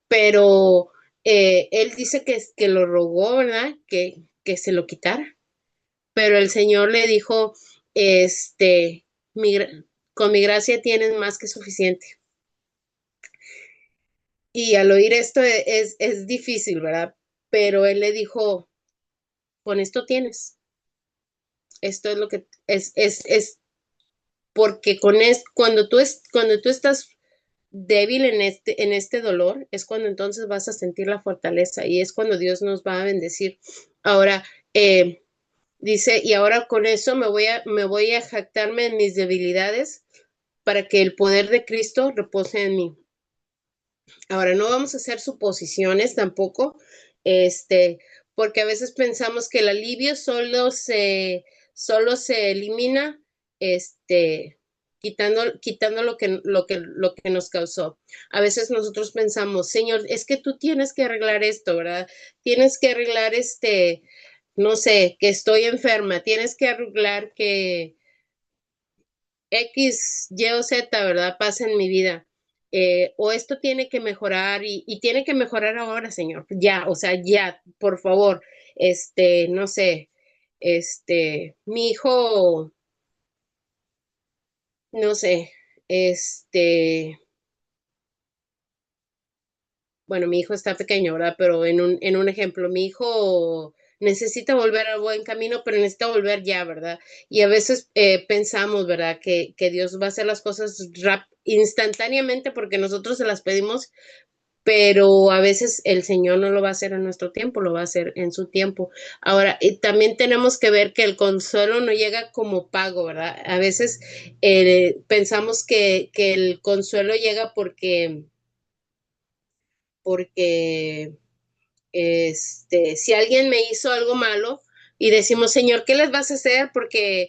pero él dice que lo rogó, ¿verdad? Que se lo quitara, pero el Señor le dijo, este, con mi gracia tienes más que suficiente. Y al oír esto es difícil, ¿verdad? Pero él le dijo, con esto tienes, esto es lo que es porque cuando tú estás débil en este dolor, es cuando entonces vas a sentir la fortaleza y es cuando Dios nos va a bendecir. Ahora, eh, dice, y ahora con eso me voy a jactarme en mis debilidades para que el poder de Cristo repose en mí. Ahora, no vamos a hacer suposiciones tampoco, este, porque a veces pensamos que el alivio solo se elimina, quitando lo que nos causó. A veces nosotros pensamos, Señor, es que tú tienes que arreglar esto, ¿verdad? Tienes que arreglar no sé, que estoy enferma, tienes que arreglar que X, Y o Z, ¿verdad? Pasa en mi vida. O esto tiene que mejorar y tiene que mejorar ahora, Señor. Ya, o sea, ya, por favor. No sé, mi hijo, no sé, este, bueno, mi hijo está pequeño, ¿verdad? Pero en un ejemplo, mi hijo necesita volver al buen camino, pero necesita volver ya, ¿verdad? Y a veces pensamos, ¿verdad? Que Dios va a hacer las cosas instantáneamente porque nosotros se las pedimos, pero a veces el Señor no lo va a hacer en nuestro tiempo, lo va a hacer en su tiempo. Ahora, también tenemos que ver que el consuelo no llega como pago, ¿verdad? A veces pensamos que el consuelo llega porque si alguien me hizo algo malo y decimos, Señor, ¿qué les vas a hacer? Porque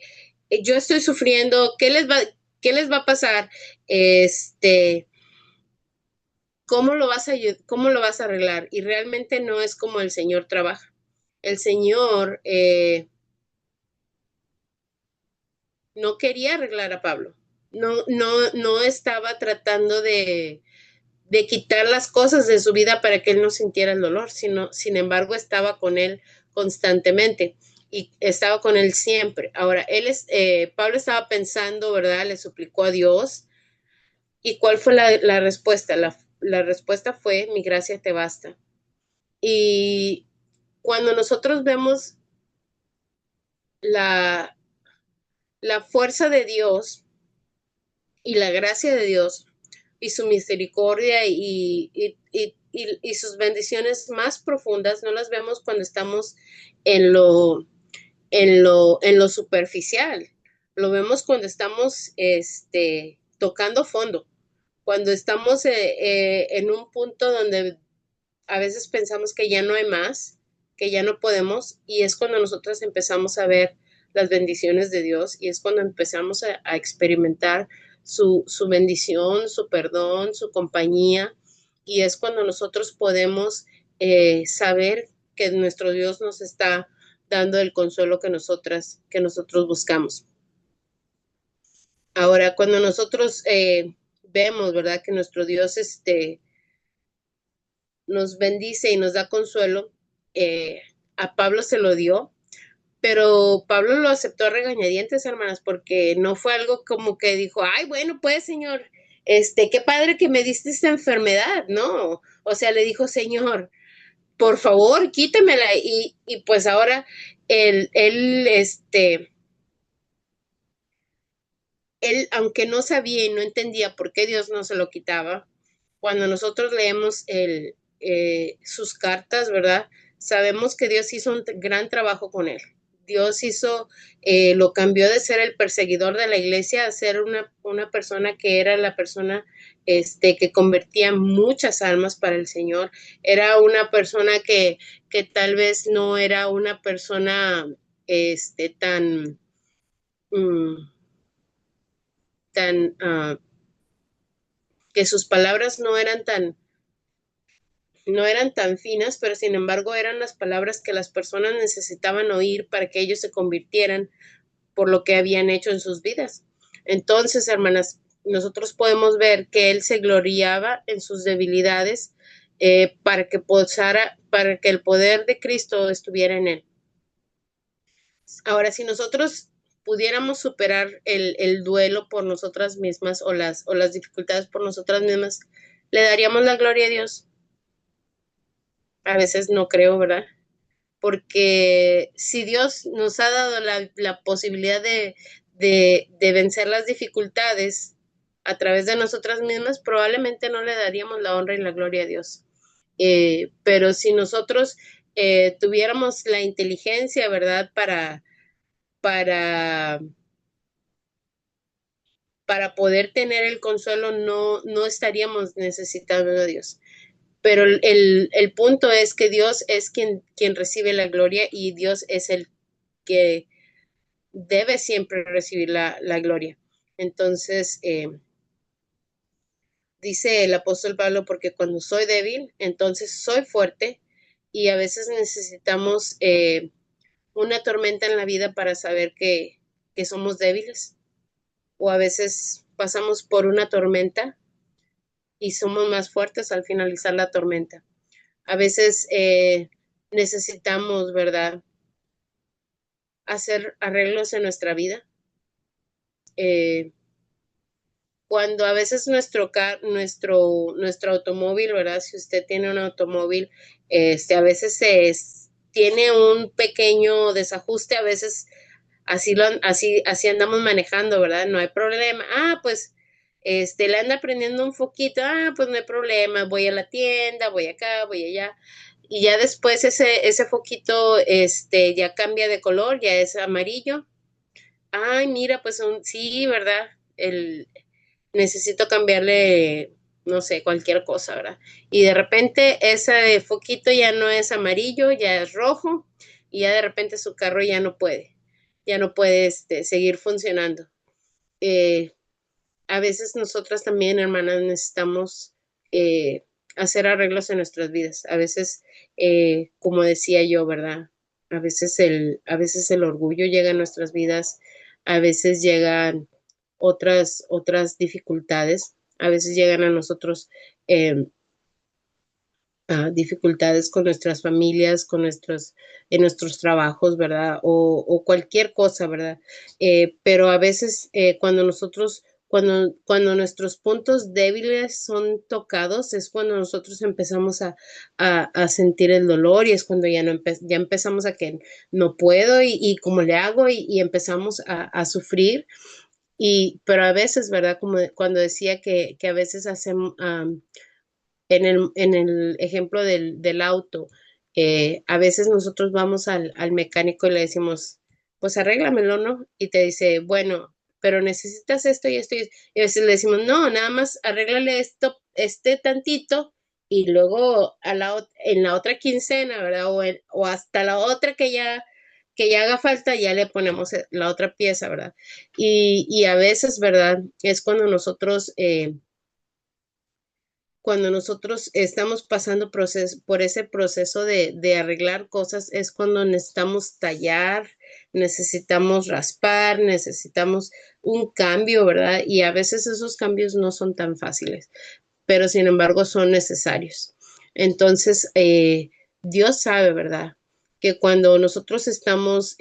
yo estoy sufriendo, qué les va a pasar? Este, ¿cómo lo vas a arreglar? Y realmente no es como el Señor trabaja. El Señor no quería arreglar a Pablo. No estaba tratando de quitar las cosas de su vida para que él no sintiera el dolor, sino, sin embargo, estaba con él constantemente y estaba con él siempre. Ahora, Pablo estaba pensando, ¿verdad? Le suplicó a Dios. ¿Y cuál fue la respuesta? La respuesta fue, mi gracia te basta. Y cuando nosotros vemos la, la fuerza de Dios y la gracia de Dios y su misericordia y sus bendiciones más profundas, no las vemos cuando estamos en en lo superficial. Lo vemos cuando estamos tocando fondo, cuando estamos en un punto donde a veces pensamos que ya no hay más, que ya no podemos, y es cuando nosotros empezamos a ver las bendiciones de Dios y es cuando empezamos a experimentar su bendición, su perdón, su compañía, y es cuando nosotros podemos saber que nuestro Dios nos está dando el consuelo que nosotros buscamos. Ahora, cuando nosotros vemos, ¿verdad? Que nuestro Dios nos bendice y nos da consuelo, eh, a Pablo se lo dio, pero Pablo lo aceptó a regañadientes, hermanas, porque no fue algo como que dijo, ay, bueno, pues, Señor, qué padre que me diste esta enfermedad, no, o sea, le dijo, Señor, por favor, quítemela, y pues ahora él, él, aunque no sabía y no entendía por qué Dios no se lo quitaba, cuando nosotros leemos sus cartas, ¿verdad? Sabemos que Dios hizo un gran trabajo con él. Dios lo cambió de ser el perseguidor de la iglesia a ser una persona que era la persona que convertía muchas almas para el Señor. Era una persona que tal vez no era una persona tan, mm, que sus palabras no eran tan finas, pero sin embargo eran las palabras que las personas necesitaban oír para que ellos se convirtieran por lo que habían hecho en sus vidas. Entonces, hermanas, nosotros podemos ver que él se gloriaba en sus debilidades para que el poder de Cristo estuviera en él. Ahora, si nosotros pudiéramos superar el duelo por nosotras mismas o las dificultades por nosotras mismas, ¿le daríamos la gloria a Dios? A veces no creo, ¿verdad? Porque si Dios nos ha dado la posibilidad de vencer las dificultades a través de nosotras mismas, probablemente no le daríamos la honra y la gloria a Dios. Pero si nosotros tuviéramos la inteligencia, ¿verdad? Para, para poder tener el consuelo, no estaríamos necesitando a Dios. Pero el punto es que Dios es quien recibe la gloria y Dios es el que debe siempre recibir la gloria. Entonces, dice el apóstol Pablo, porque cuando soy débil, entonces soy fuerte y a veces necesitamos una tormenta en la vida para saber que somos débiles o a veces pasamos por una tormenta y somos más fuertes al finalizar la tormenta. A veces necesitamos, ¿verdad?, hacer arreglos en nuestra vida. Eh, cuando a veces nuestro automóvil, ¿verdad? Si usted tiene un automóvil, a veces tiene un pequeño desajuste, a veces así andamos manejando, ¿verdad? No hay problema. Ah, pues, le anda prendiendo un foquito, ah, pues no hay problema, voy a la tienda, voy acá, voy allá. Y ya después ese foquito, ya cambia de color, ya es amarillo. Ay, mira, pues sí, ¿verdad? Necesito cambiarle, no sé, cualquier cosa, ¿verdad? Y de repente ese foquito ya no es amarillo, ya es rojo, y ya de repente su carro ya no puede seguir funcionando. Eh, a veces nosotras también, hermanas, necesitamos eh, hacer arreglos en nuestras vidas. A veces, como decía yo, ¿verdad? A veces el orgullo llega a nuestras vidas, a veces llegan otras dificultades, a veces llegan a nosotros eh, dificultades con nuestras familias, en nuestros trabajos, ¿verdad? O cualquier cosa, ¿verdad? Pero a veces cuando nuestros puntos débiles son tocados, es cuando nosotros empezamos a sentir el dolor y es cuando ya empezamos a que no puedo y cómo le hago y empezamos a sufrir. Pero a veces, ¿verdad? Como cuando decía que a veces hacemos, en el ejemplo del auto, a veces nosotros vamos al mecánico y le decimos, pues arréglamelo, ¿no? Y te dice, bueno, pero necesitas esto y esto. Y a veces le decimos, no, nada más arréglale esto, tantito, y luego en la otra quincena, ¿verdad? O hasta la otra que ya haga falta, ya le ponemos la otra pieza, ¿verdad? Y a veces, ¿verdad? Es cuando nosotros estamos pasando por ese proceso de arreglar cosas, es cuando necesitamos tallar, necesitamos raspar, necesitamos un cambio, ¿verdad? Y a veces esos cambios no son tan fáciles, pero sin embargo son necesarios. Entonces, Dios sabe, ¿verdad? Que cuando nosotros estamos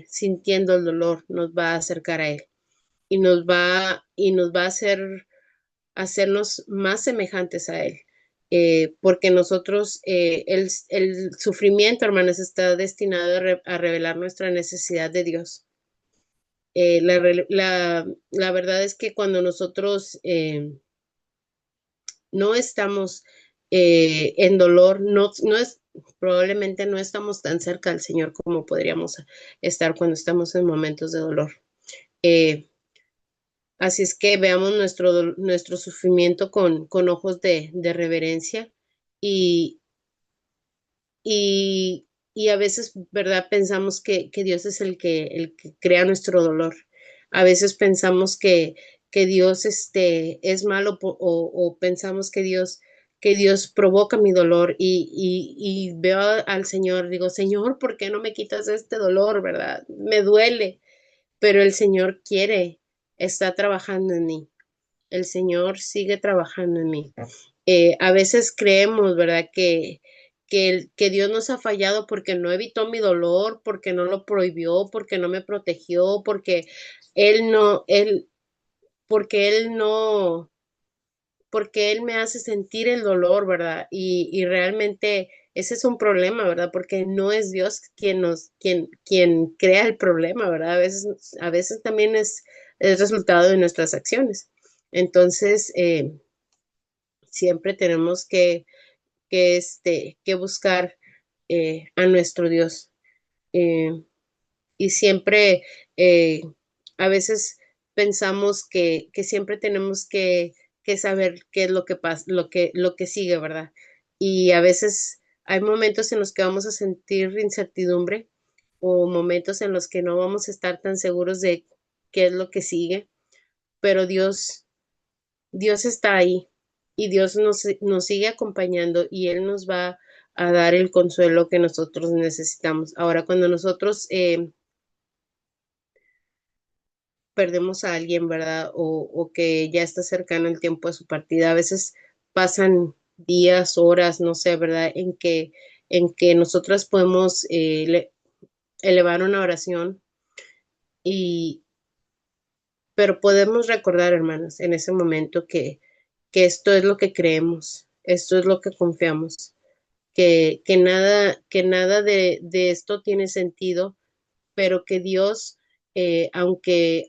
sintiendo el dolor, nos va a acercar a Él y nos va a hacernos más semejantes a Él. Porque nosotros, el sufrimiento, hermanos, está destinado a revelar nuestra necesidad de Dios. La verdad es que cuando nosotros no estamos en dolor, probablemente no estamos tan cerca al Señor como podríamos estar cuando estamos en momentos de dolor. Eh, Así es que veamos nuestro sufrimiento con ojos de reverencia y, y, y a veces, ¿verdad? Pensamos que Dios es el que crea nuestro dolor. A veces pensamos que Dios es malo o pensamos que Dios provoca mi dolor y veo al Señor, digo, Señor, ¿por qué no me quitas este dolor, verdad? Me duele, pero el Señor está trabajando en mí. El Señor sigue trabajando en mí. A veces creemos, ¿verdad? Que Dios nos ha fallado porque no evitó mi dolor, porque no lo prohibió, porque no me protegió, Él no, Él, porque Él no, porque Él me hace sentir el dolor, ¿verdad? Y realmente ese es un problema, ¿verdad? Porque no es Dios quien crea el problema, ¿verdad? A veces también es resultado de nuestras acciones. Entonces, siempre tenemos que buscar a nuestro Dios. Eh, y siempre, eh, a veces pensamos que siempre tenemos que saber qué es lo que pasa, lo que sigue, ¿verdad? Y a veces hay momentos en los que vamos a sentir incertidumbre o momentos en los que no vamos a estar tan seguros de qué es lo que sigue, pero Dios está ahí y Dios nos sigue acompañando y Él nos va a dar el consuelo que nosotros necesitamos. Ahora, cuando nosotros perdemos a alguien, ¿verdad? O que ya está cercano el tiempo de su partida, a veces pasan días, horas, no sé, ¿verdad? En que nosotras podemos elevar una oración y, pero podemos recordar, hermanas, en ese momento que esto es lo que creemos, esto es lo que confiamos, que nada de esto tiene sentido, pero que Dios, aunque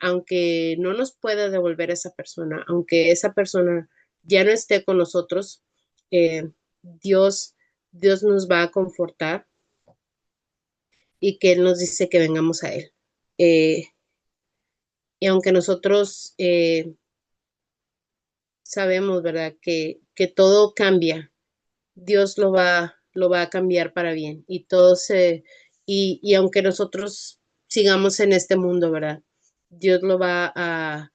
no nos pueda devolver a esa persona, aunque esa persona ya no esté con nosotros, eh, Dios, Dios nos va a confortar y que Él nos dice que vengamos a Él. Eh, y aunque nosotros sabemos, ¿verdad?, que todo cambia, Dios lo va a cambiar para bien y y aunque nosotros sigamos en este mundo, ¿verdad? Dios lo va a,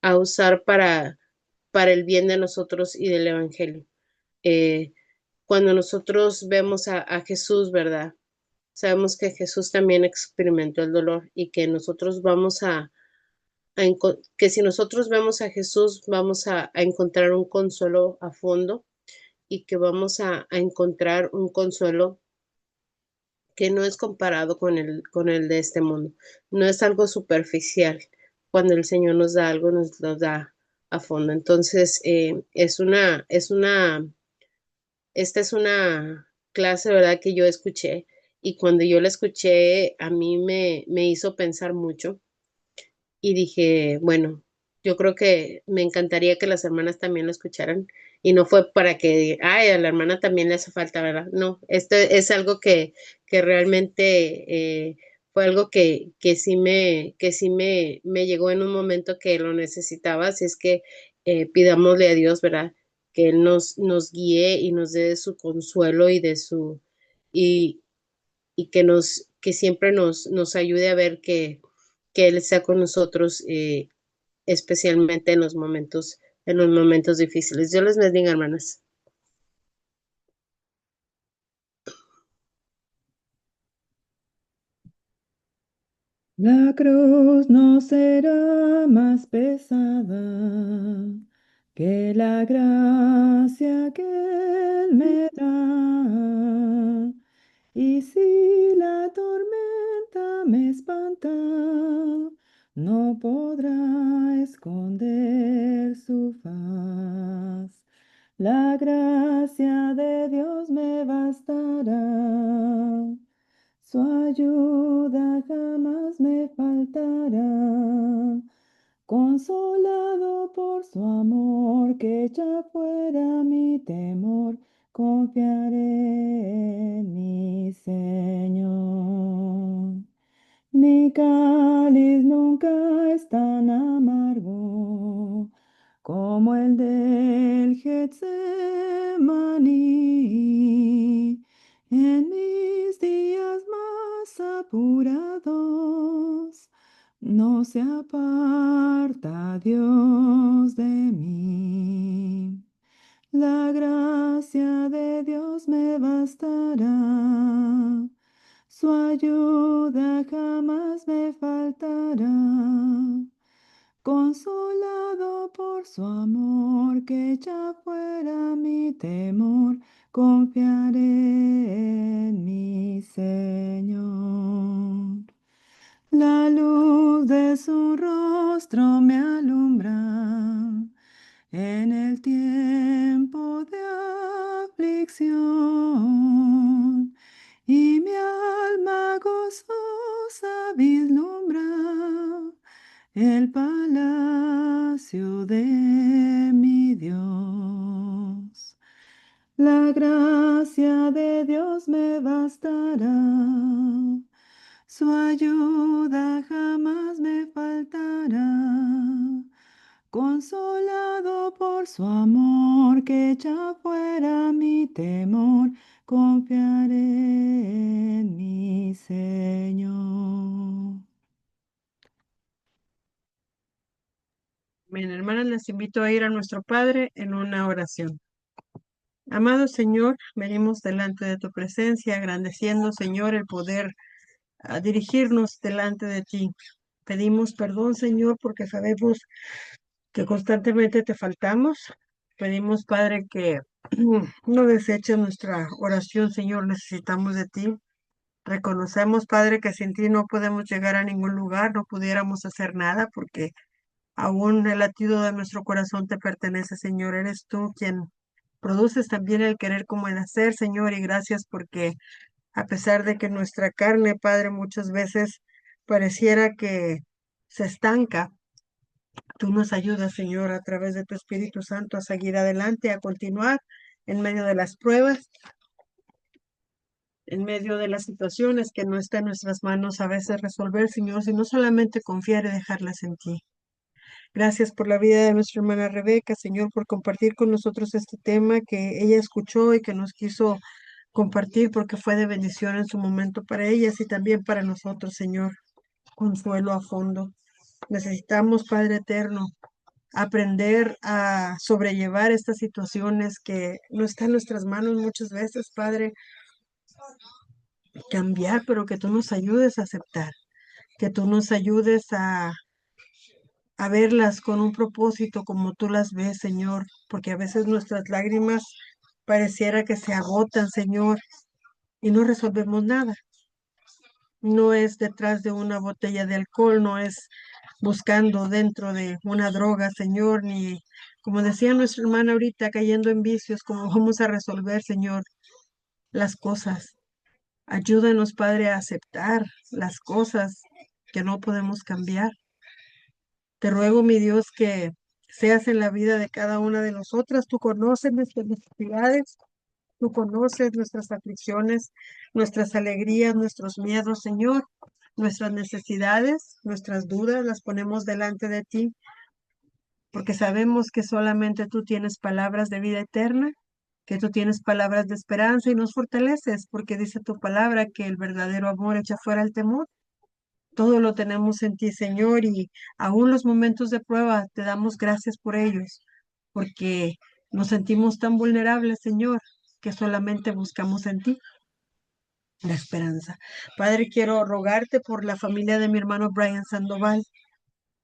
a usar para el bien de nosotros y del Evangelio. Eh, Cuando nosotros vemos a Jesús, ¿verdad? Sabemos que Jesús también experimentó el dolor y que nosotros vamos que si nosotros vemos a Jesús, vamos a encontrar un consuelo a fondo y que vamos a encontrar un consuelo que no es comparado con el de este mundo. No es algo superficial. Cuando el Señor nos da algo, nos lo da a fondo. Entonces, esta es una clase, ¿verdad?, que yo escuché y cuando yo la escuché, a mí me hizo pensar mucho y dije, bueno, yo creo que me encantaría que las hermanas también lo escucharan y no fue para que, ay, a la hermana también le hace falta, ¿verdad? No, esto es algo que realmente fue algo que sí me llegó en un momento que lo necesitaba, así es que pidámosle a Dios, ¿verdad? Que Él nos guíe y nos dé de su consuelo y y, y que siempre nos ayude a ver que Él está con nosotros, especialmente en los momentos difíciles. Dios les bendiga, hermanas. La cruz no será más pesada que la gracia que Él me da. Y si la tormenta me espanta, no podrá esconder su faz. La gracia de Dios me bastará. Su ayuda jamás me faltará, consolado por su amor que echa fuera mi temor, confiaré en mi Señor. Mi cáliz nunca es tan amargo como el del Getsemaní. En mis días más apurados, no se aparta Dios de mí. La gracia de Dios me bastará. Su ayuda jamás me faltará. Consolado por su amor que echa fuera mi temor, confiaré en mi Señor. La luz de su rostro me alumbra en el tiempo de aflicción y mi alma gozosa vislumbra el palacio de mi Dios. La gracia de Dios me bastará. Su ayuda jamás me faltará. Consolado por su amor que echa fuera mi temor, confiaré en mi Señor. Bien, hermanas, les invito a ir a nuestro Padre en una oración. Amado Señor, venimos delante de tu presencia, agradeciendo, Señor, el poder dirigirnos delante de ti. Pedimos perdón, Señor, porque sabemos que constantemente te faltamos. Pedimos, Padre, que no deseches nuestra oración, Señor, necesitamos de ti. Reconocemos, Padre, que sin ti no podemos llegar a ningún lugar, no pudiéramos hacer nada, porque aún el latido de nuestro corazón te pertenece, Señor. Eres tú quien produces también el querer como el hacer, Señor, y gracias porque a pesar de que nuestra carne, Padre, muchas veces pareciera que se estanca, tú nos ayudas, Señor, a través de tu Espíritu Santo a seguir adelante, a continuar en medio de las pruebas, en medio de las situaciones que no está en nuestras manos a veces resolver, Señor, sino solamente confiar y dejarlas en ti. Gracias por la vida de nuestra hermana Rebeca, Señor, por compartir con nosotros este tema que ella escuchó y que nos quiso compartir porque fue de bendición en su momento para ellas y también para nosotros, Señor. Consuelo a fondo. Necesitamos, Padre Eterno, aprender a sobrellevar estas situaciones que no están en nuestras manos muchas veces, Padre, cambiar, pero que tú nos ayudes a aceptar, que tú nos ayudes a verlas con un propósito como tú las ves, Señor, porque a veces nuestras lágrimas pareciera que se agotan, Señor, y no resolvemos nada. No es detrás de una botella de alcohol, no es buscando dentro de una droga, Señor, ni como decía nuestra hermana ahorita, cayendo en vicios, como vamos a resolver, Señor, las cosas. Ayúdanos, Padre, a aceptar las cosas que no podemos cambiar. Te ruego, mi Dios, que seas en la vida de cada una de nosotras. Tú conoces nuestras necesidades, tú conoces nuestras aflicciones, nuestras alegrías, nuestros miedos, Señor, nuestras necesidades, nuestras dudas, las ponemos delante de ti, porque sabemos que solamente tú tienes palabras de vida eterna, que tú tienes palabras de esperanza y nos fortaleces, porque dice tu palabra que el verdadero amor echa fuera el temor. Todo lo tenemos en ti, Señor, y aún los momentos de prueba te damos gracias por ellos, porque nos sentimos tan vulnerables, Señor, que solamente buscamos en ti la esperanza. Padre, quiero rogarte por la familia de mi hermano Brian Sandoval.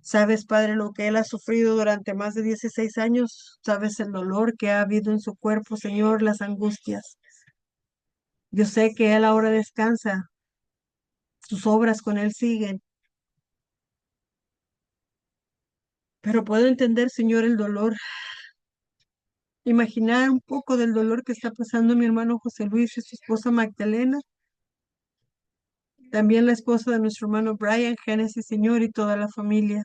Sabes, Padre, lo que él ha sufrido durante más de 16 años. Sabes el dolor que ha habido en su cuerpo, Señor, las angustias. Yo sé que él ahora descansa, sus obras con él siguen, pero puedo entender, Señor, el dolor. Imaginar un poco del dolor que está pasando mi hermano José Luis y su esposa Magdalena, también la esposa de nuestro hermano Brian, Génesis, Señor, y toda la familia,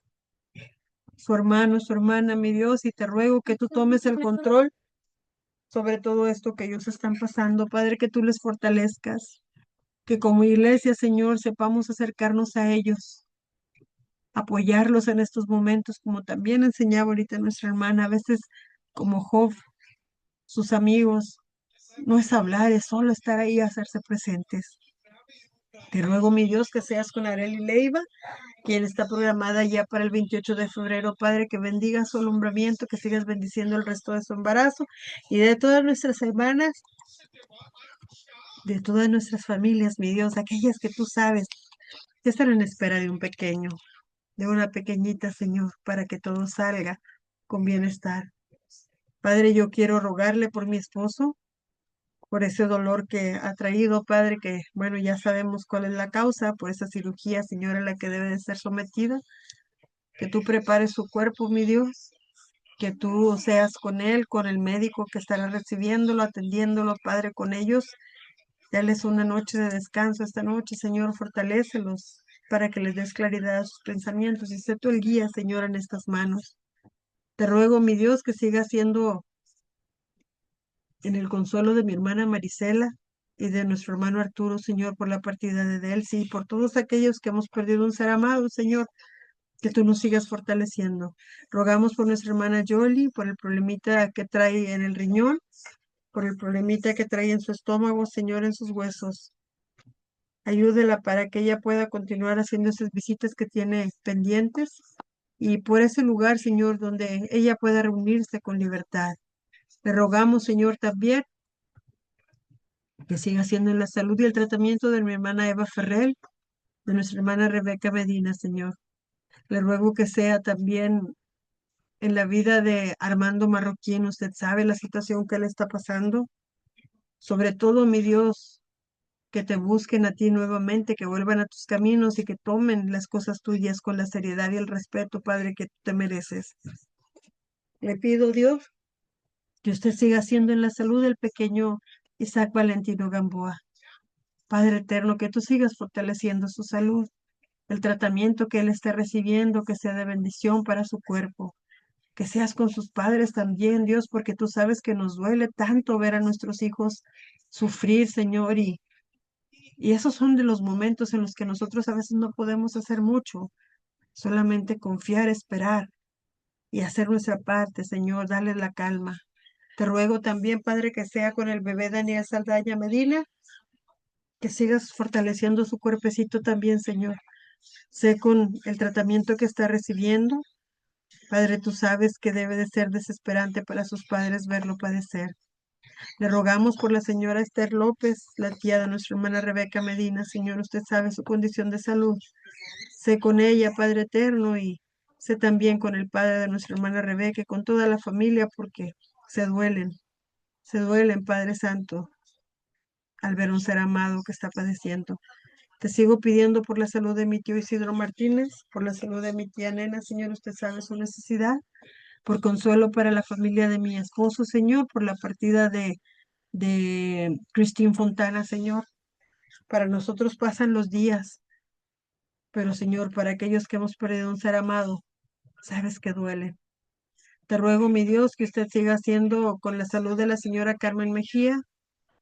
su hermano, su hermana, mi Dios, y te ruego que tú tomes el control sobre todo esto que ellos están pasando, Padre, que tú les fortalezcas, que como iglesia, Señor, sepamos acercarnos a ellos, apoyarlos en estos momentos, como también enseñaba ahorita nuestra hermana, a veces como Job, sus amigos, no es hablar, es solo estar ahí, hacerse presentes. Te ruego, mi Dios, que seas con Arely Leiva, quien está programada ya para el 28 de febrero, Padre, que bendiga su alumbramiento, que sigas bendiciendo el resto de su embarazo y de todas nuestras hermanas, de todas nuestras familias, mi Dios, aquellas que tú sabes que están en espera de un pequeño, de una pequeñita, Señor, para que todo salga con bienestar. Padre, yo quiero rogarle por mi esposo, por ese dolor que ha traído, Padre, que bueno, ya sabemos cuál es la causa, por esa cirugía, Señor, a la que debe de ser sometida, que tú prepares su cuerpo, mi Dios, que tú seas con él, con el médico que estará recibiéndolo, atendiéndolo, Padre, con ellos. Dales una noche de descanso esta noche, Señor, fortalécelos para que les des claridad a sus pensamientos y sé tú el guía, Señor, en estas manos. Te ruego, mi Dios, que siga siendo en el consuelo de mi hermana Marisela y de nuestro hermano Arturo, Señor, por la partida de Delcy y por todos aquellos que hemos perdido un ser amado, Señor, que tú nos sigas fortaleciendo. Rogamos por nuestra hermana Jolie, por el problemita que trae en el riñón, por el problemita que trae en su estómago, Señor, en sus huesos. Ayúdela para que ella pueda continuar haciendo esas visitas que tiene pendientes y por ese lugar, Señor, donde ella pueda reunirse con libertad. Le rogamos, Señor, también que siga haciendo la salud y el tratamiento de mi hermana Eva Ferrell, de nuestra hermana Rebeca Medina, Señor. Le ruego que sea también en la vida de Armando Marroquín. Usted sabe la situación que él está pasando. Sobre todo, mi Dios, que te busquen a ti nuevamente, que vuelvan a tus caminos y que tomen las cosas tuyas con la seriedad y el respeto, Padre, que tú te mereces. Le pido, Dios, que usted siga haciendo en la salud del pequeño Isaac Valentino Gamboa. Padre eterno, que tú sigas fortaleciendo su salud, el tratamiento que él esté recibiendo, que sea de bendición para su cuerpo. Que seas con sus padres también, Dios, porque tú sabes que nos duele tanto ver a nuestros hijos sufrir, Señor, y esos son de los momentos en los que nosotros a veces no podemos hacer mucho, solamente confiar, esperar y hacer nuestra parte, Señor, darle la calma. Te ruego también, Padre, que sea con el bebé Daniel Saldaña Medina, que sigas fortaleciendo su cuerpecito también, Señor. Sé con el tratamiento que está recibiendo. Padre, tú sabes que debe de ser desesperante para sus padres verlo padecer. Le rogamos por la señora Esther López, la tía de nuestra hermana Rebeca Medina. Señor, usted sabe su condición de salud. Sé con ella, Padre eterno, y sé también con el padre de nuestra hermana Rebeca y con toda la familia, porque se duelen, Padre Santo, al ver un ser amado que está padeciendo. Te sigo pidiendo por la salud de mi tío Isidro Martínez, por la salud de mi tía Nena, Señor, usted sabe su necesidad, por consuelo para la familia de mi esposo, Señor, por la partida de Christine Fontana, Señor. Para nosotros pasan los días, pero Señor, para aquellos que hemos perdido un ser amado, sabes que duele. Te ruego, mi Dios, que usted siga haciendo con la salud de la señora Carmen Mejía,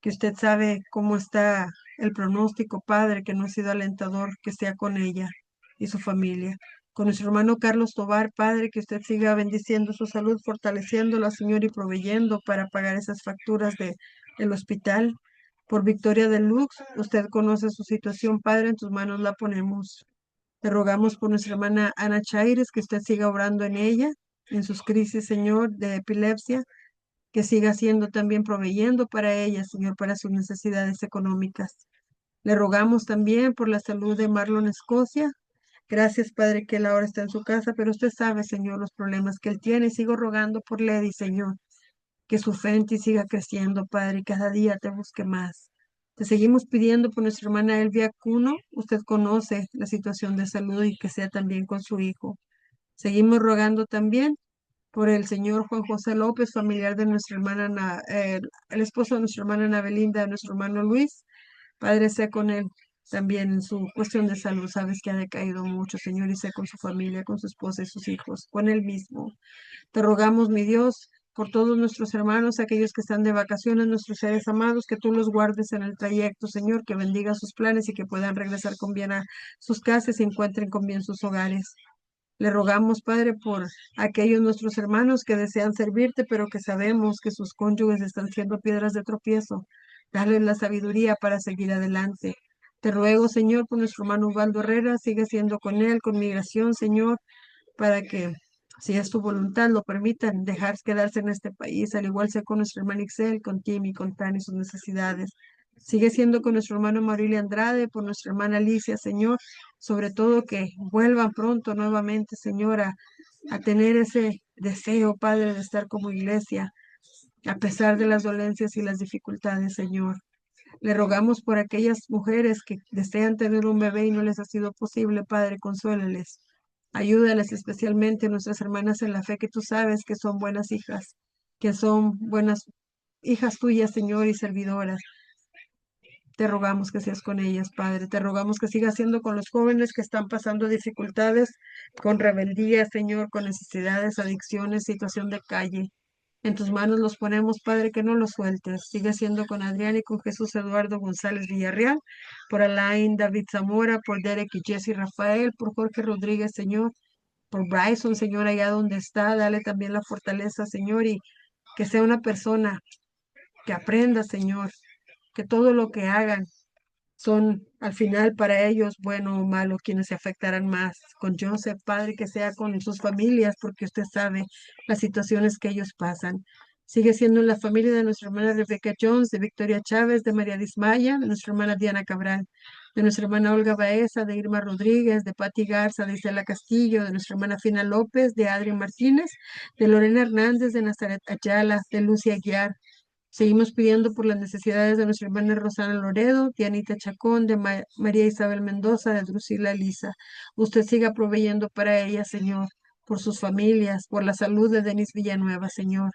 que usted sabe cómo está el pronóstico, Padre, que no ha sido alentador, que sea con ella y su familia. Con nuestro hermano Carlos Tobar, Padre, que usted siga bendiciendo su salud, fortaleciéndola, Señor, y proveyendo para pagar esas facturas del hospital. Por Victoria de Lux, usted conoce su situación, Padre, en tus manos la ponemos. Te rogamos por nuestra hermana Ana Chaires, que usted siga obrando en ella, en sus crisis, Señor, de epilepsia, que siga siendo también proveyendo para ella, Señor, para sus necesidades económicas. Le rogamos también por la salud de Marlon Escocia. Gracias, Padre, que él ahora está en su casa, pero usted sabe, Señor, los problemas que él tiene. Sigo rogando por Lady, Señor, que su fe en ti siga creciendo, Padre, y cada día te busque más. Te seguimos pidiendo por nuestra hermana Elvia Cuno. Usted conoce la situación de salud y que sea también con su hijo. Seguimos rogando también por el señor Juan José López, familiar de nuestra hermana, el esposo de nuestra hermana Ana Belinda, de nuestro hermano Luis. Padre, sé con él también en su cuestión de salud. Sabes que ha decaído mucho, Señor, y sé con su familia, con su esposa y sus hijos, con él mismo. Te rogamos, mi Dios, por todos nuestros hermanos, aquellos que están de vacaciones, nuestros seres amados, que tú los guardes en el trayecto, Señor, que bendiga sus planes y que puedan regresar con bien a sus casas y encuentren con bien sus hogares. Le rogamos, Padre, por aquellos nuestros hermanos que desean servirte, pero que sabemos que sus cónyuges están siendo piedras de tropiezo. Dale la sabiduría para seguir adelante. Te ruego, Señor, por nuestro hermano Ubaldo Herrera, sigue siendo con él, con migración, Señor, para que, si es tu voluntad, lo permitan dejar quedarse en este país, al igual sea con nuestro hermano Ixel, con Timmy, con Tani, sus necesidades. Sigue siendo con nuestro hermano Mauricio Andrade, por nuestra hermana Alicia, Señor, sobre todo que vuelvan pronto nuevamente, Señor, a tener ese deseo, Padre, de estar como iglesia, a pesar de las dolencias y las dificultades, Señor. Le rogamos por aquellas mujeres que desean tener un bebé y no les ha sido posible, Padre, consuéleles. Ayúdales especialmente a nuestras hermanas en la fe, que tú sabes que son buenas hijas, que son buenas hijas tuyas, Señor, y servidoras. Te rogamos que seas con ellas, Padre. Te rogamos que sigas siendo con los jóvenes que están pasando dificultades, con rebeldía, Señor, con necesidades, adicciones, situación de calle. En tus manos los ponemos, Padre, que no los sueltes. Sigue siendo con Adrián y con Jesús Eduardo González Villarreal, por Alain David Zamora, por Derek y Jesse Rafael, por Jorge Rodríguez, Señor, por Bryson, Señor, allá donde está. Dale también la fortaleza, Señor, y que sea una persona que aprenda, Señor, que todo lo que hagan son al final para ellos, bueno o malo, quienes se afectarán más. Con Joseph, Padre, que sea con sus familias, porque usted sabe las situaciones que ellos pasan. Sigue siendo la familia de nuestra hermana Rebecca Jones, de Victoria Chávez, de María Dismaya, de nuestra hermana Diana Cabral, de nuestra hermana Olga Baeza, de Irma Rodríguez, de Patti Garza, de Isela Castillo, de nuestra hermana Fina López, de Adri Martínez, de Lorena Hernández, de Nazaret Ayala, de Lucia Aguiar, Seguimos pidiendo por las necesidades de nuestra hermana Rosana Loredo, de Anita Chacón, de María Isabel Mendoza, de Drusila Lisa. Usted siga proveyendo para ella, Señor, por sus familias, por la salud de Denis Villanueva, Señor.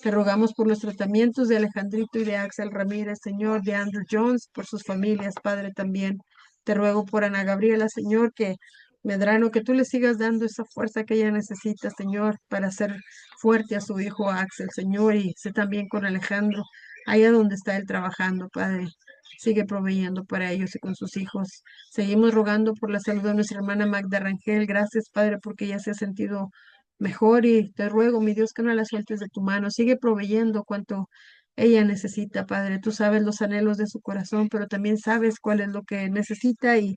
Te rogamos por los tratamientos de Alejandrito y de Axel Ramírez, Señor, de Andrew Jones, por sus familias, Padre, también. Te ruego por Ana Gabriela, Señor, que Medrano, que tú le sigas dando esa fuerza que ella necesita, Señor, para hacer fuerte a su hijo Axel, Señor, y sé también con Alejandro, allá donde está él trabajando, Padre. Sigue proveyendo para ellos y con sus hijos. Seguimos rogando por la salud de nuestra hermana Magda Rangel. Gracias, Padre, porque ella se ha sentido mejor y te ruego, mi Dios, que no la sueltes de tu mano. Sigue proveyendo cuanto ella necesita, Padre. Tú sabes los anhelos de su corazón, pero también sabes cuál es lo que necesita y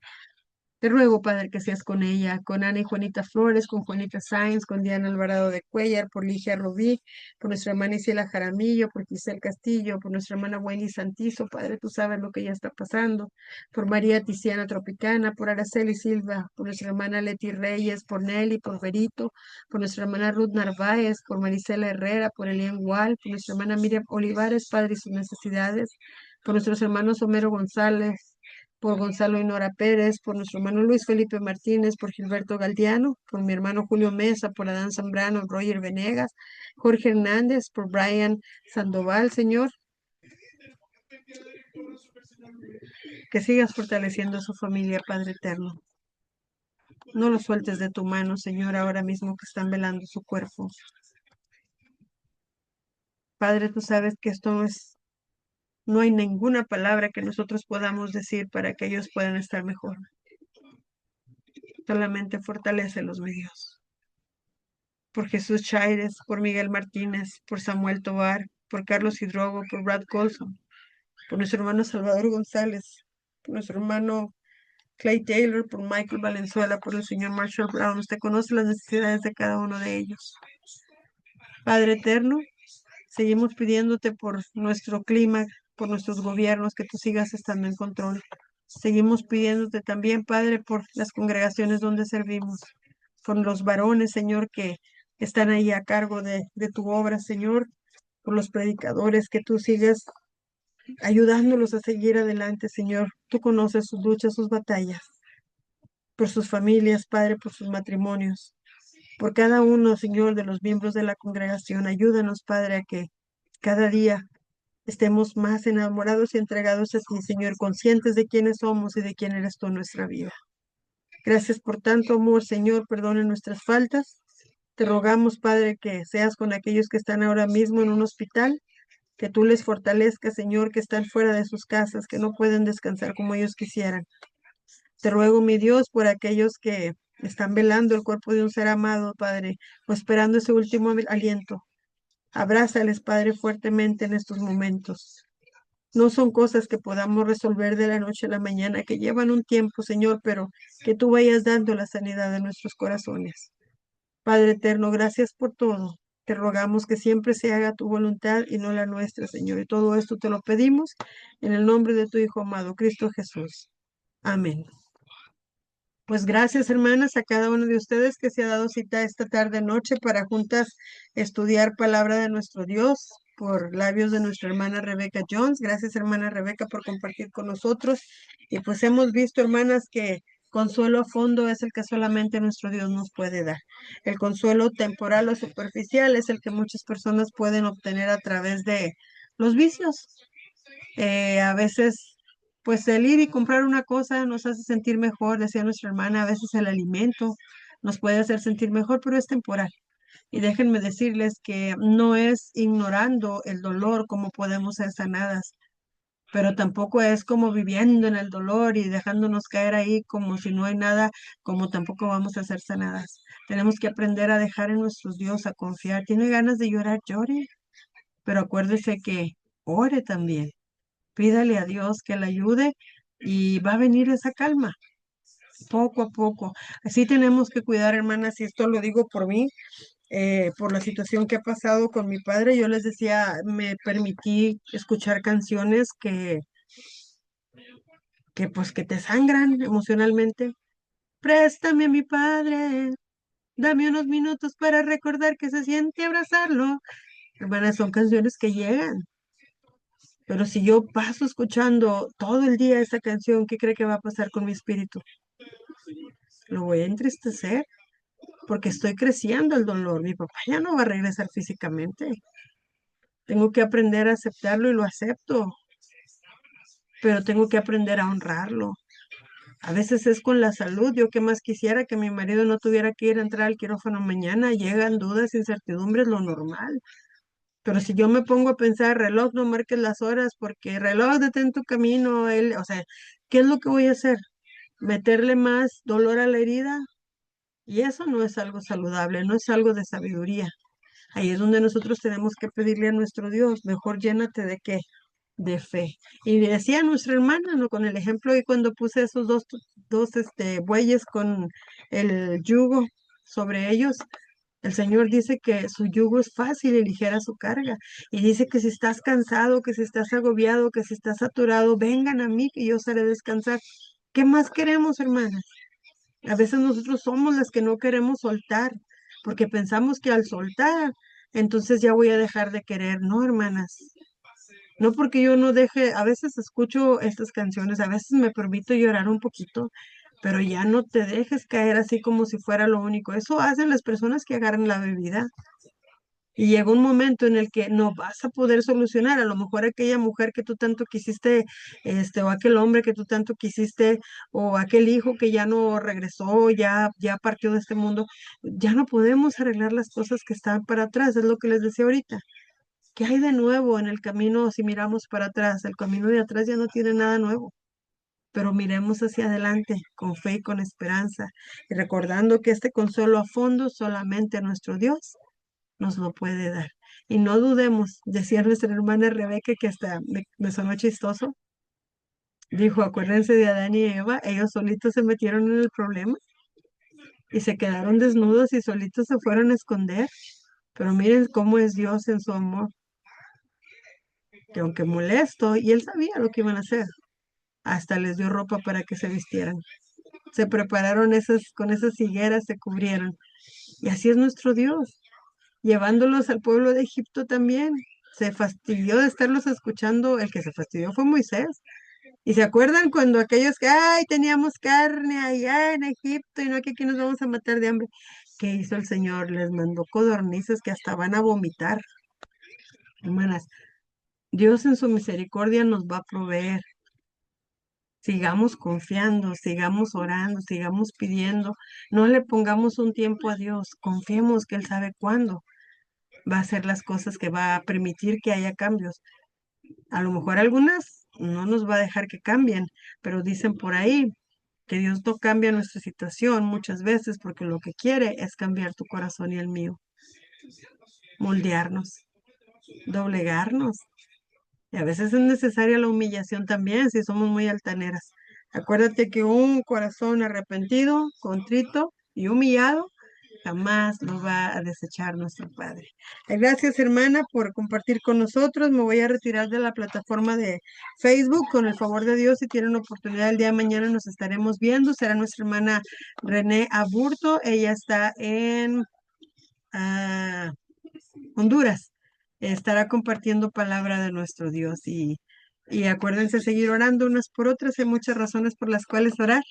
te ruego, Padre, que seas con ella, con Ana y Juanita Flores, con Juanita Sáenz, con Diana Alvarado de Cuellar, por Ligia Rubí, por nuestra hermana Isela Jaramillo, por Giselle Castillo, por nuestra hermana Wendy Santizo, Padre, tú sabes lo que ella está pasando, por María Tiziana Tropicana, por Araceli Silva, por nuestra hermana Leti Reyes, por Nelly, por Verito, por nuestra hermana Ruth Narváez, por Marisela Herrera, por Elian Wall, por nuestra hermana Miriam Olivares, Padre, y sus necesidades, por nuestros hermanos Homero González, por Gonzalo y Nora Pérez, por nuestro hermano Luis Felipe Martínez, por Gilberto Galdiano, por mi hermano Julio Mesa, por Adán Zambrano, Roger Venegas, Jorge Hernández, por Brian Sandoval, Señor, que sigas fortaleciendo a su familia, Padre eterno. No lo sueltes de tu mano, Señor, ahora mismo que están velando su cuerpo. Padre, tú sabes que esto no hay ninguna palabra que nosotros podamos decir para que ellos puedan estar mejor. Solamente fortalece los medios. Por Jesús Chaires, por Miguel Martínez, por Samuel Tovar, por Carlos Hidrogo, por Brad Colson, por nuestro hermano Salvador González, por nuestro hermano Clay Taylor, por Michael Valenzuela, por el señor Marshall Brown. Usted conoce las necesidades de cada uno de ellos. Padre eterno, seguimos pidiéndote por nuestro clima, por nuestros gobiernos, que tú sigas estando en control. Seguimos pidiéndote también, Padre, por las congregaciones donde servimos, por los varones, Señor, que están ahí a cargo de tu obra, Señor, por los predicadores, que tú sigas ayudándolos a seguir adelante, Señor. Tú conoces sus luchas, sus batallas, por sus familias, Padre, por sus matrimonios, por cada uno, Señor, de los miembros de la congregación. Ayúdanos, Padre, a que cada día estemos más enamorados y entregados a ti, Señor, conscientes de quiénes somos y de quién eres tú en nuestra vida. Gracias por tanto amor, Señor, perdone nuestras faltas. Te rogamos, Padre, que seas con aquellos que están ahora mismo en un hospital, que tú les fortalezcas, Señor, que están fuera de sus casas, que no pueden descansar como ellos quisieran. Te ruego, mi Dios, por aquellos que están velando el cuerpo de un ser amado, Padre, o esperando ese último aliento. Abrázales, Padre, fuertemente en estos momentos. No son cosas que podamos resolver de la noche a la mañana, que llevan un tiempo, Señor, pero que tú vayas dando la sanidad de nuestros corazones. Padre eterno, gracias por todo. Te rogamos que siempre se haga tu voluntad y no la nuestra, Señor. Y todo esto te lo pedimos en el nombre de tu Hijo amado, Cristo Jesús. Amén. Pues gracias, hermanas, a cada uno de ustedes que se ha dado cita esta tarde noche para juntas estudiar palabra de nuestro Dios por labios de nuestra hermana Rebeca Jones. Gracias, hermana Rebeca, por compartir con nosotros. Y pues hemos visto, hermanas, que consuelo a fondo es el que solamente nuestro Dios nos puede dar. El consuelo temporal o superficial es el que muchas personas pueden obtener a través de los vicios. A veces, pues el ir y comprar una cosa nos hace sentir mejor, decía nuestra hermana, a veces el alimento nos puede hacer sentir mejor, pero es temporal. Y déjenme decirles que no es ignorando el dolor como podemos ser sanadas, pero tampoco es como viviendo en el dolor y dejándonos caer ahí como si no hay nada, como tampoco vamos a ser sanadas. Tenemos que aprender a dejar en nuestro Dios, a confiar. ¿Tiene ganas de llorar? Llore, pero acuérdese que ore también. Pídale a Dios que le ayude y va a venir esa calma, poco a poco. Así tenemos que cuidar, hermanas, y esto lo digo por mí, por la situación que ha pasado con mi padre. Yo les decía, me permití escuchar canciones que pues que te sangran emocionalmente. Préstame a mi padre, dame unos minutos para recordar que se siente abrazarlo. Hermanas, son canciones que llegan. Pero si yo paso escuchando todo el día esa canción, ¿qué cree que va a pasar con mi espíritu? Lo voy a entristecer porque estoy creciendo el dolor. Mi papá ya no va a regresar físicamente. Tengo que aprender a aceptarlo y lo acepto, pero tengo que aprender a honrarlo. A veces es con la salud. Yo qué más quisiera que mi marido no tuviera que ir a entrar al quirófano mañana. Llegan dudas, incertidumbres, lo normal. Pero si yo me pongo a pensar, reloj, no marques las horas, porque reloj, detén tu camino, o sea, ¿qué es lo que voy a hacer? ¿Meterle más dolor a la herida? Y eso no es algo saludable, no es algo de sabiduría. Ahí es donde nosotros tenemos que pedirle a nuestro Dios, mejor llénate de qué, de fe. Y decía nuestra hermana, ¿no? Con el ejemplo y cuando puse esos dos bueyes con el yugo sobre ellos, el Señor dice que su yugo es fácil y ligera su carga. Y dice que si estás cansado, que si estás agobiado, que si estás saturado, vengan a mí que yo os haré descansar. ¿Qué más queremos, hermanas? A veces nosotros somos las que no queremos soltar, porque pensamos que al soltar, entonces ya voy a dejar de querer. No, hermanas. No porque yo no deje, a veces escucho estas canciones, a veces me permito llorar un poquito, pero ya no te dejes caer así como si fuera lo único. Eso hacen las personas que agarran la bebida. Y llega un momento en el que no vas a poder solucionar. A lo mejor aquella mujer que tú tanto quisiste, o aquel hombre que tú tanto quisiste, o aquel hijo que ya no regresó, ya partió de este mundo, ya no podemos arreglar las cosas que están para atrás. Es lo que les decía ahorita. ¿Qué hay de nuevo en el camino si miramos para atrás? El camino de atrás ya no tiene nada nuevo. Pero miremos hacia adelante con fe y con esperanza, y recordando que este consuelo a fondo solamente nuestro Dios nos lo puede dar. Y no dudemos, decía nuestra hermana Rebeca, que hasta me sonó chistoso, dijo, acuérdense de Adán y Eva, ellos solitos se metieron en el problema y se quedaron desnudos y solitos se fueron a esconder, pero miren cómo es Dios en su amor, que aunque molesto, y él sabía lo que iban a hacer, hasta les dio ropa para que se vistieran. Se prepararon con esas higueras, se cubrieron. Y así es nuestro Dios, llevándolos al pueblo de Egipto también. Se fastidió de estarlos escuchando. El que se fastidió fue Moisés. Y se acuerdan cuando aquellos que, ay, teníamos carne allá en Egipto y no que aquí nos vamos a matar de hambre. ¿Qué hizo el Señor? Les mandó codornices que hasta van a vomitar. Hermanas, Dios en su misericordia nos va a proveer. Sigamos confiando, sigamos orando, sigamos pidiendo. No le pongamos un tiempo a Dios. Confiemos que Él sabe cuándo va a hacer las cosas, que va a permitir que haya cambios. A lo mejor algunas no nos va a dejar que cambien, pero dicen por ahí que Dios no cambia nuestra situación muchas veces porque lo que quiere es cambiar tu corazón y el mío, moldearnos, doblegarnos. Y a veces es necesaria la humillación también si somos muy altaneras. Acuérdate que un corazón arrepentido, contrito y humillado jamás lo va a desechar nuestro Padre. Gracias, hermana, por compartir con nosotros. Me voy a retirar de la plataforma de Facebook. Con el favor de Dios, si tienen oportunidad el día de mañana, nos estaremos viendo. Será nuestra hermana René Aburto. Ella está en ah, Honduras. Estará compartiendo palabra de nuestro Dios y acuérdense seguir orando unas por otras. Hay muchas razones por las cuales orar.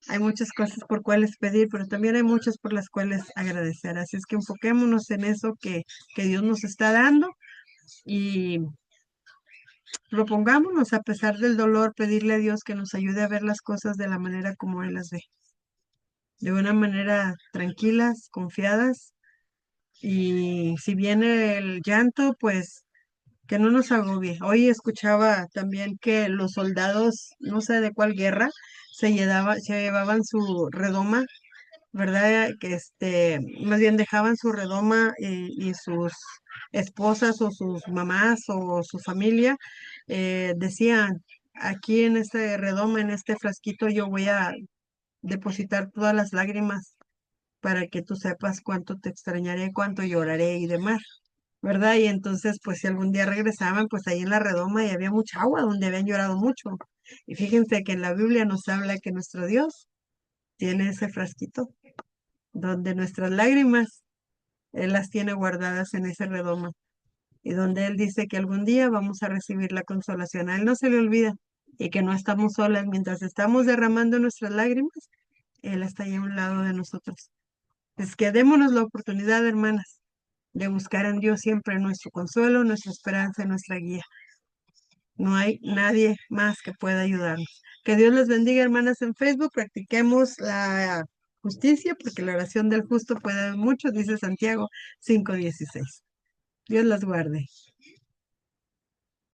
Hay muchas cosas por cuales pedir, pero también hay muchas por las cuales agradecer. Así es que enfoquémonos en eso que Dios nos está dando y propongámonos, a pesar del dolor, pedirle a Dios que nos ayude a ver las cosas de la manera como Él las ve, de una manera tranquilas, confiadas. Y si viene el llanto, pues que no nos agobie. Hoy escuchaba también que los soldados, no sé de cuál guerra, se llevaban su redoma, ¿verdad? Que más bien dejaban su redoma y sus esposas o sus mamás o su familia, decían, aquí en este redoma, en este frasquito, yo voy a depositar todas las lágrimas para que tú sepas cuánto te extrañaré, cuánto lloraré y demás. ¿Verdad? Y entonces, pues si algún día regresaban, pues ahí en la redoma y había mucha agua donde habían llorado mucho. Y fíjense que en la Biblia nos habla que nuestro Dios tiene ese frasquito donde nuestras lágrimas Él las tiene guardadas en ese redoma. y donde Él dice que algún día vamos a recibir la consolación. A Él no se le olvida y que no estamos solas mientras estamos derramando nuestras lágrimas. Él está ahí a un lado de nosotros. Es que démonos la oportunidad, hermanas, de buscar en Dios siempre nuestro consuelo, nuestra esperanza y nuestra guía. No hay nadie más que pueda ayudarnos. Que Dios les bendiga, hermanas, en Facebook. Practiquemos la justicia, porque la oración del justo puede mucho, dice Santiago 5:16. Dios las guarde.